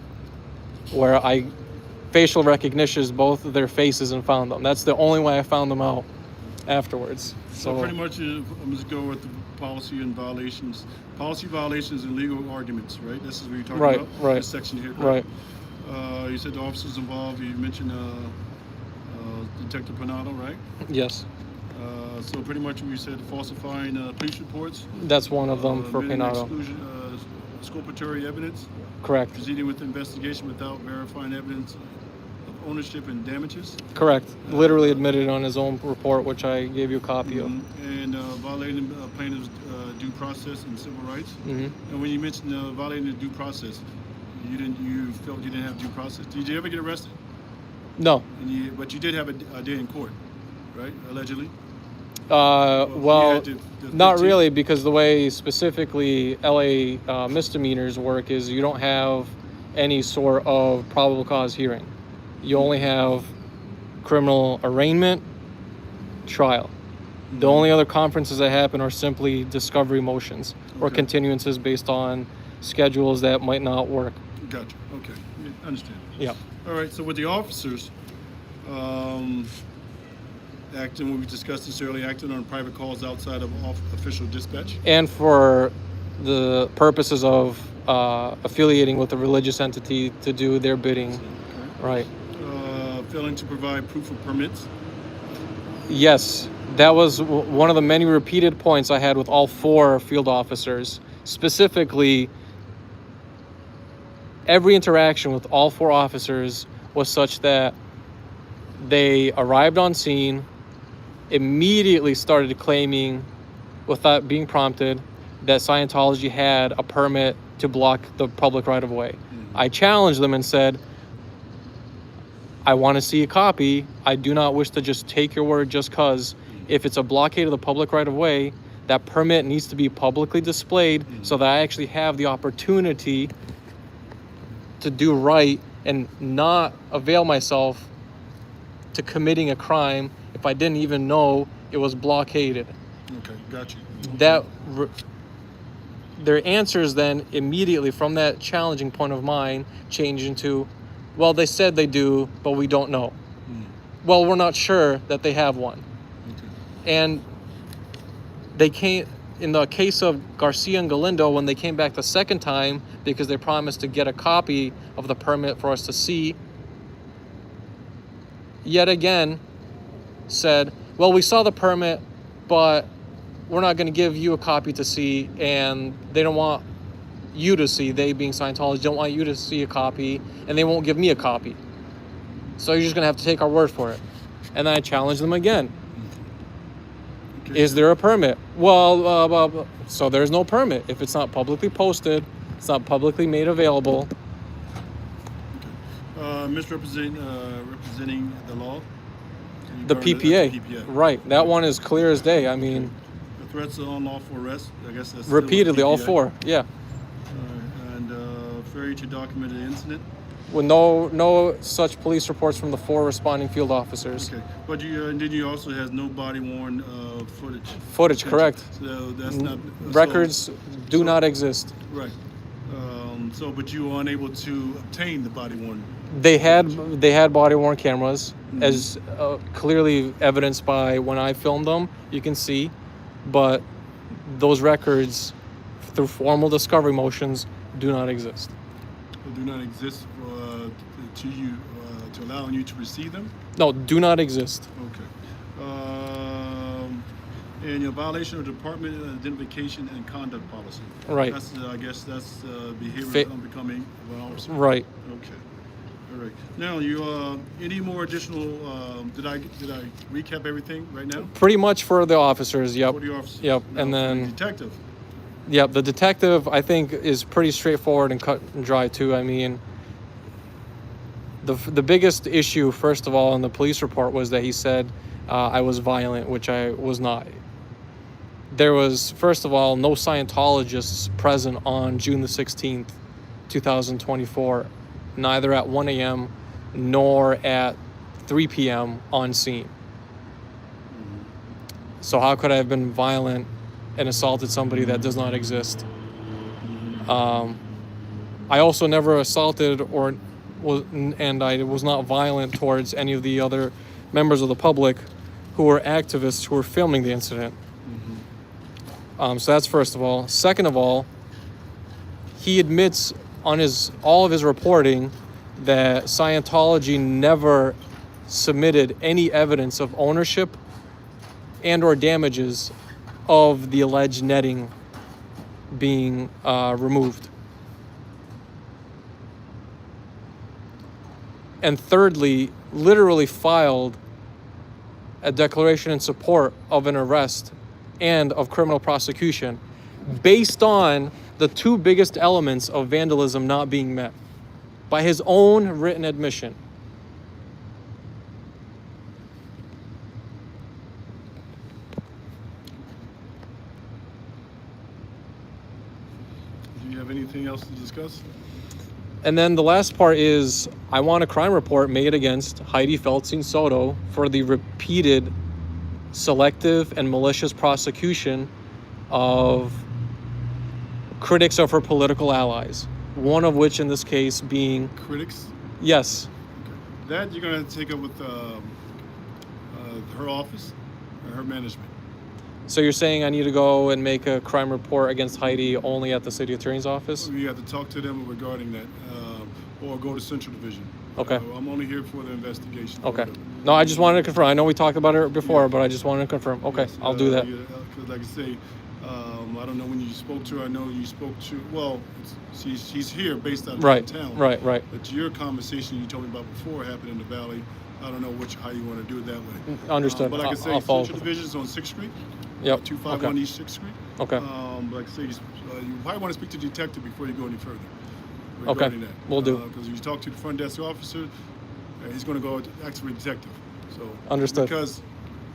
where I facial recognitions both of their faces and found them. That's the only way I found them out afterwards. So pretty much, I'm just go with the policy and violations. Policy violations and legal arguments, right? This is what you're talking about? Right. This section here. Right. You said the officers involved. You mentioned Detective Panado, right? Yes. So pretty much we said falsifying police reports. That's one of them for admitting Panado. exclusion, exculpatory evidence. Correct. Proceeding with investigation without verifying evidence of ownership and damages. Correct. Literally admitted on his own report, which I gave you a copy of. And violating plaintiff's due process and civil rights. Mm-hmm. And when you mentioned violating the due process, you felt you didn't have due process. Did you ever get arrested? No. But you did have a day in court, right? Allegedly. Well, the not 15th? really, because the way specifically LA misdemeanors work is you don't have any sort of probable cause hearing. You only have criminal arraignment, trial. The only other conferences that happen are simply discovery motions or Okay. continuances based on schedules that might not work. Gotcha. Okay. Yeah, understand. Yeah. All right. So with the officers, acting, when we discussed this earlier, acting on private calls outside of official dispatch. And for the purposes of affiliating with a religious entity to do their bidding. Okay. Right. Failing to provide proof of permits. Yes, that was one of the many repeated points I had with all 4 field officers. Specifically, every interaction with all 4 officers was such that they arrived on scene, immediately started claiming, without being prompted, that Scientology had a permit to block the public right-of-way. I challenged them and said, I want to see a copy. I do not wish to just take your word just because. If it's a blockade of the public right-of-way, that permit needs to be publicly displayed so that I actually have the opportunity to do right and not avail myself to committing a crime if I didn't even know it was blockaded. Okay, got you. Their answers then immediately from that challenging point of mine changed into, well, they said they do, but we don't know. Well, we're not sure that they have one. Okay. And they came, in the case of Garcia and Galindo, when they came back the second time because they promised to get a copy of the permit for us to see, yet again said, well, we saw the permit, but we're not going to give you a copy to see, and they don't want you to see, they being Scientology, don't want you to see a copy, and they won't give me a copy. So you're just going to have to take our word for it. And then I challenged them again. Okay. Is there a permit? Well, so there's no permit. If it's not publicly posted, it's not publicly made available. Misrepresenting representing the law. The PPA. PPA. Right. That one is clear as day. I mean, The threats of unlawful arrest. I guess that's repeatedly, all PPA. 4. Yeah. And failure to document an incident. With no such police reports from the 4 responding field officers. Okay, but then you also has no body worn footage. Footage, correct. So that's not Records do not exist. Right. But you were unable to obtain the body worn. They had body worn cameras, as clearly evidenced by when I filmed them. You can see, but those records, through formal discovery motions, do not exist. They do not exist to you to allowing you to receive them. No, do not exist. Okay. And your violation of department identification and conduct policy. Right. That's I guess that's behavior unbecoming of an officer. Right. Okay. Correct. Now, you any more additional? Did I recap everything right now? Pretty much for the officers. Yep. For the officers. Yep. Now, And for the then detective. Yep, the detective I think is pretty straightforward and cut and dry too. I mean, the biggest issue, first of all, in the police report was that he said I was violent, which I was not. There was, first of all, no Scientologists present on June the 16th, 2024, neither at 1 a.m. nor at 3 p.m. on scene. So how could I have been violent and assaulted somebody that does not exist? I also never assaulted and I was not violent towards any of the other members of the public who were activists who were filming the incident. So that's first of all. Second of all, he admits on all of his reporting that Scientology never submitted any evidence of ownership and or damages of the alleged netting being removed. And thirdly, literally filed a declaration in support of an arrest and of criminal prosecution based on the two biggest elements of vandalism not being met by his own written admission. Do you have anything else to discuss? And then the last part is I want a crime report made against Hydee Feldstein Soto for the repeated selective and malicious prosecution of critics of her political allies, one of which in this case being... Critics? Yes. Okay. That you're going to take up with her office or her management. So you're saying I need to go and make a crime report against Hydee only at the city attorney's office? You have to talk to them regarding that, or go to Central Division. Okay. I'm only here for the investigation. Okay. No, I just wanted to confirm. I know we talked about it before, Yeah. but I just wanted to confirm. Okay, Yes, I'll do that. Because like I say, I don't know when you spoke to her. I know you spoke to, well, she's here based out of Right, downtown. right, right. But your conversation you told me about before happened in the Valley. I don't know how you want to do it that way. Understood. But like I say, I'll follow Central Division is on 6th Street. Yep. 251 Okay. East 6th Street. Okay. But like I say, you probably want to speak to the detective before you go any further. Okay, Regarding that. will do. Because you talk to the front desk officer, he's going to go actually detective. So Understood. Because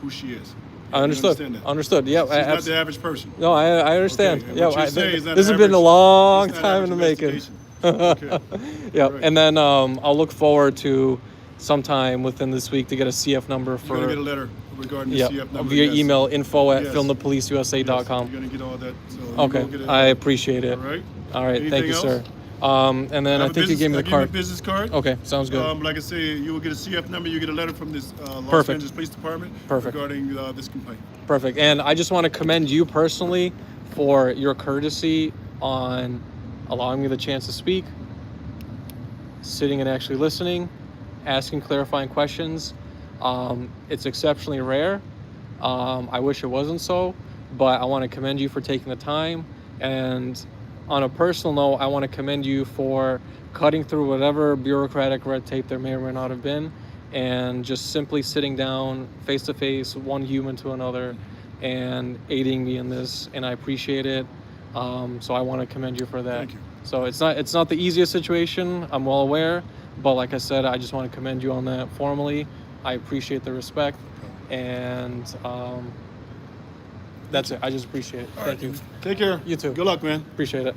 who she is. I You understood. understand that? Understood. Yeah. She's not the average person. No, I understand. Okay, and Yeah. what you say is not This has been a average- long it's not time in the average making. investigation. Okay. Yeah. Right. And then I'll look forward to sometime within this week to get a CF number You're for. going to get a letter regarding the Yeah, CF number. via yes. email info@filmthepoliceusa.com. Yes. You're going to get all that. So you Okay, will get it. I appreciate it. All right. All right, thank Anything you, else? sir. And then I think you gave me the I gave you a card. business card. Okay, sounds good. Like I say, you will get a CF number. You get a letter from this Los Perfect. Angeles Police Department Perfect. regarding this complaint. Perfect. And I just want to commend you personally for your courtesy on allowing me the chance to speak, sitting and actually listening, asking clarifying questions. It's exceptionally rare. I wish it wasn't so, but I want to commend you for taking the time. And on a personal note, I want to commend you for cutting through whatever bureaucratic red tape there may or may not have been, and just simply sitting down face to face, one human to another, and aiding me in this. And I appreciate it. So I want to commend you for that. Thank you. So it's not the easiest situation, I'm well aware, but like I said, I just want to commend you on that formally. I appreciate the respect, and that's it. I just appreciate it. Thank you. Take care. You too. Good luck, man. Appreciate it.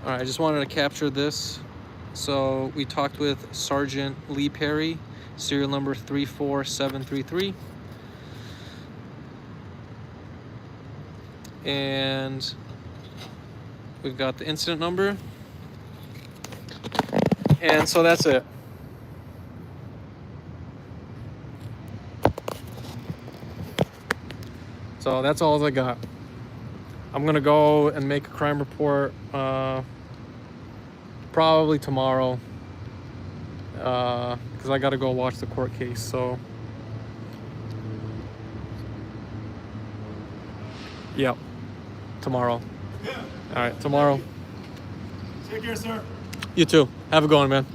All right, I just wanted to capture this. So we talked with Sergeant Lee Perry, serial number 34733. And we've got the incident number. And so that's it. So that's all I got. I'm gonna go and make a crime report probably tomorrow because I gotta go watch the court case. So yep. tomorrow? Yeah. All right, tomorrow. Take care, sir. You too. Have a good one, man.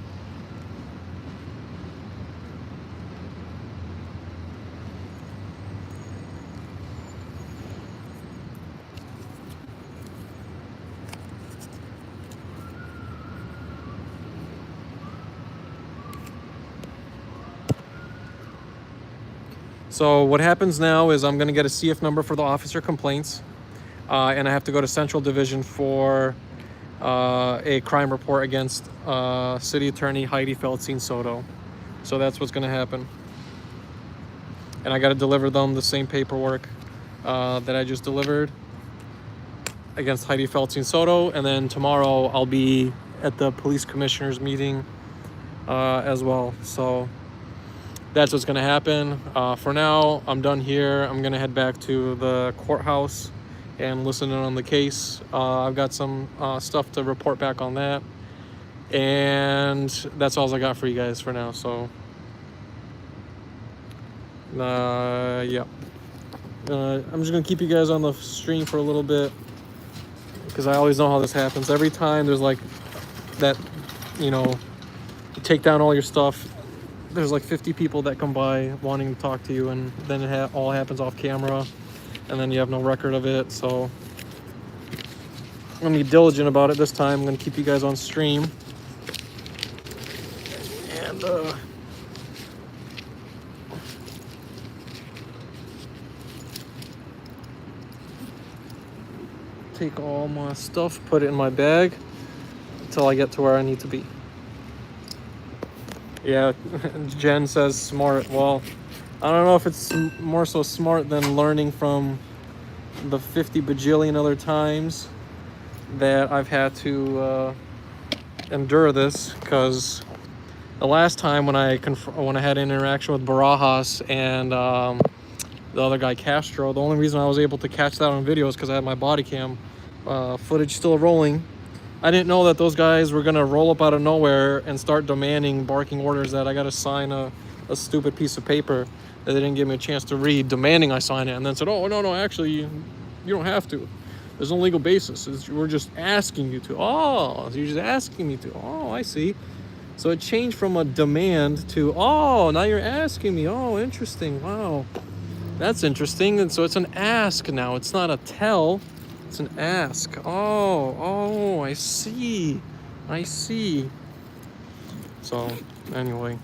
So what happens now is I'm going to get a CF number for the officer complaints, and I have to go to Central Division for a crime report against City Attorney Hydee Feldstein Soto. So that's what's going to happen. And I got to deliver them the same paperwork that I just delivered against Hydee Feldstein Soto. And then tomorrow I'll be at the police commissioner's meeting as well. So that's what's going to happen. For now, I'm done here. I'm going to head back to the courthouse and listen in on the case. I've got some stuff to report back on that. And that's all I got for you guys for now. So, yeah. I'm just going to keep you guys on the stream for a little bit, because I always know how this happens. Every time there's like that, you know, you take down all your stuff, there's like 50 people that come by wanting to talk to you, and then it all happens off camera, and then you have no record of it. So I'm gonna be diligent about it this time. I'm gonna keep you guys on stream, and take all my stuff, put it in my bag until I get to where I need to be. Yeah, Jen says smart. Well, I don't know if it's more so smart than learning from the 50 bajillion other times that I've had to endure this. Because the last time when I had an interaction with Barajas and the other guy Castro, the only reason I was able to catch that on video is because I had my body cam footage still rolling. I didn't know that those guys were gonna roll up out of nowhere and start demanding, barking orders that I gotta sign a stupid piece of paper that they didn't give me a chance to read, demanding I sign it, and then said, oh, no, actually, you don't have to. There's no legal basis. We're just asking you to. Oh, you're just asking me to. Oh, I see. So it changed from a demand to, oh, now you're asking me. Oh, interesting. Wow. That's interesting. And so it's an ask now. It's not a tell. It's an ask. Oh, I see. So, anyway.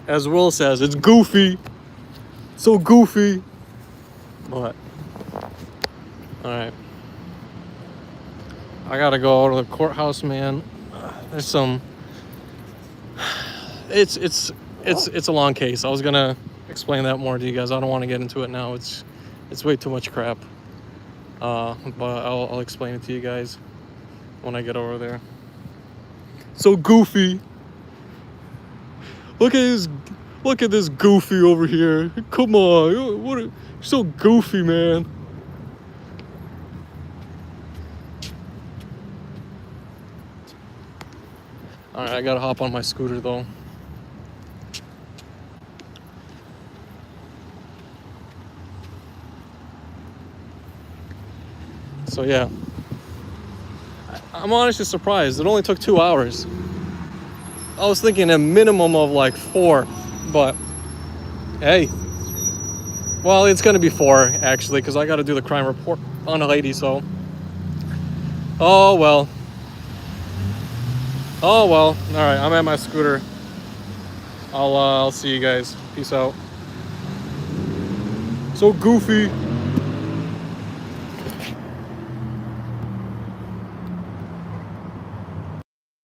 As Will says, it's goofy. So goofy. But, alright. I gotta go to the courthouse, man. There's some... It's a long case. I was gonna explain that more to you guys. I don't want to get into it now. It's way too much crap. But I'll explain it to you guys when I get over there. So goofy. Look at this goofy over here. Come on, you're so goofy, man. All right, I gotta hop on my scooter though. So yeah, I'm honestly surprised. It only took 2 hours. I was thinking a minimum of like 4, but hey. Well, it's gonna be 4 actually, because I gotta do the crime report on a lady, so. Oh well. All right, I'm at my scooter. I'll see you guys. Peace out. So goofy.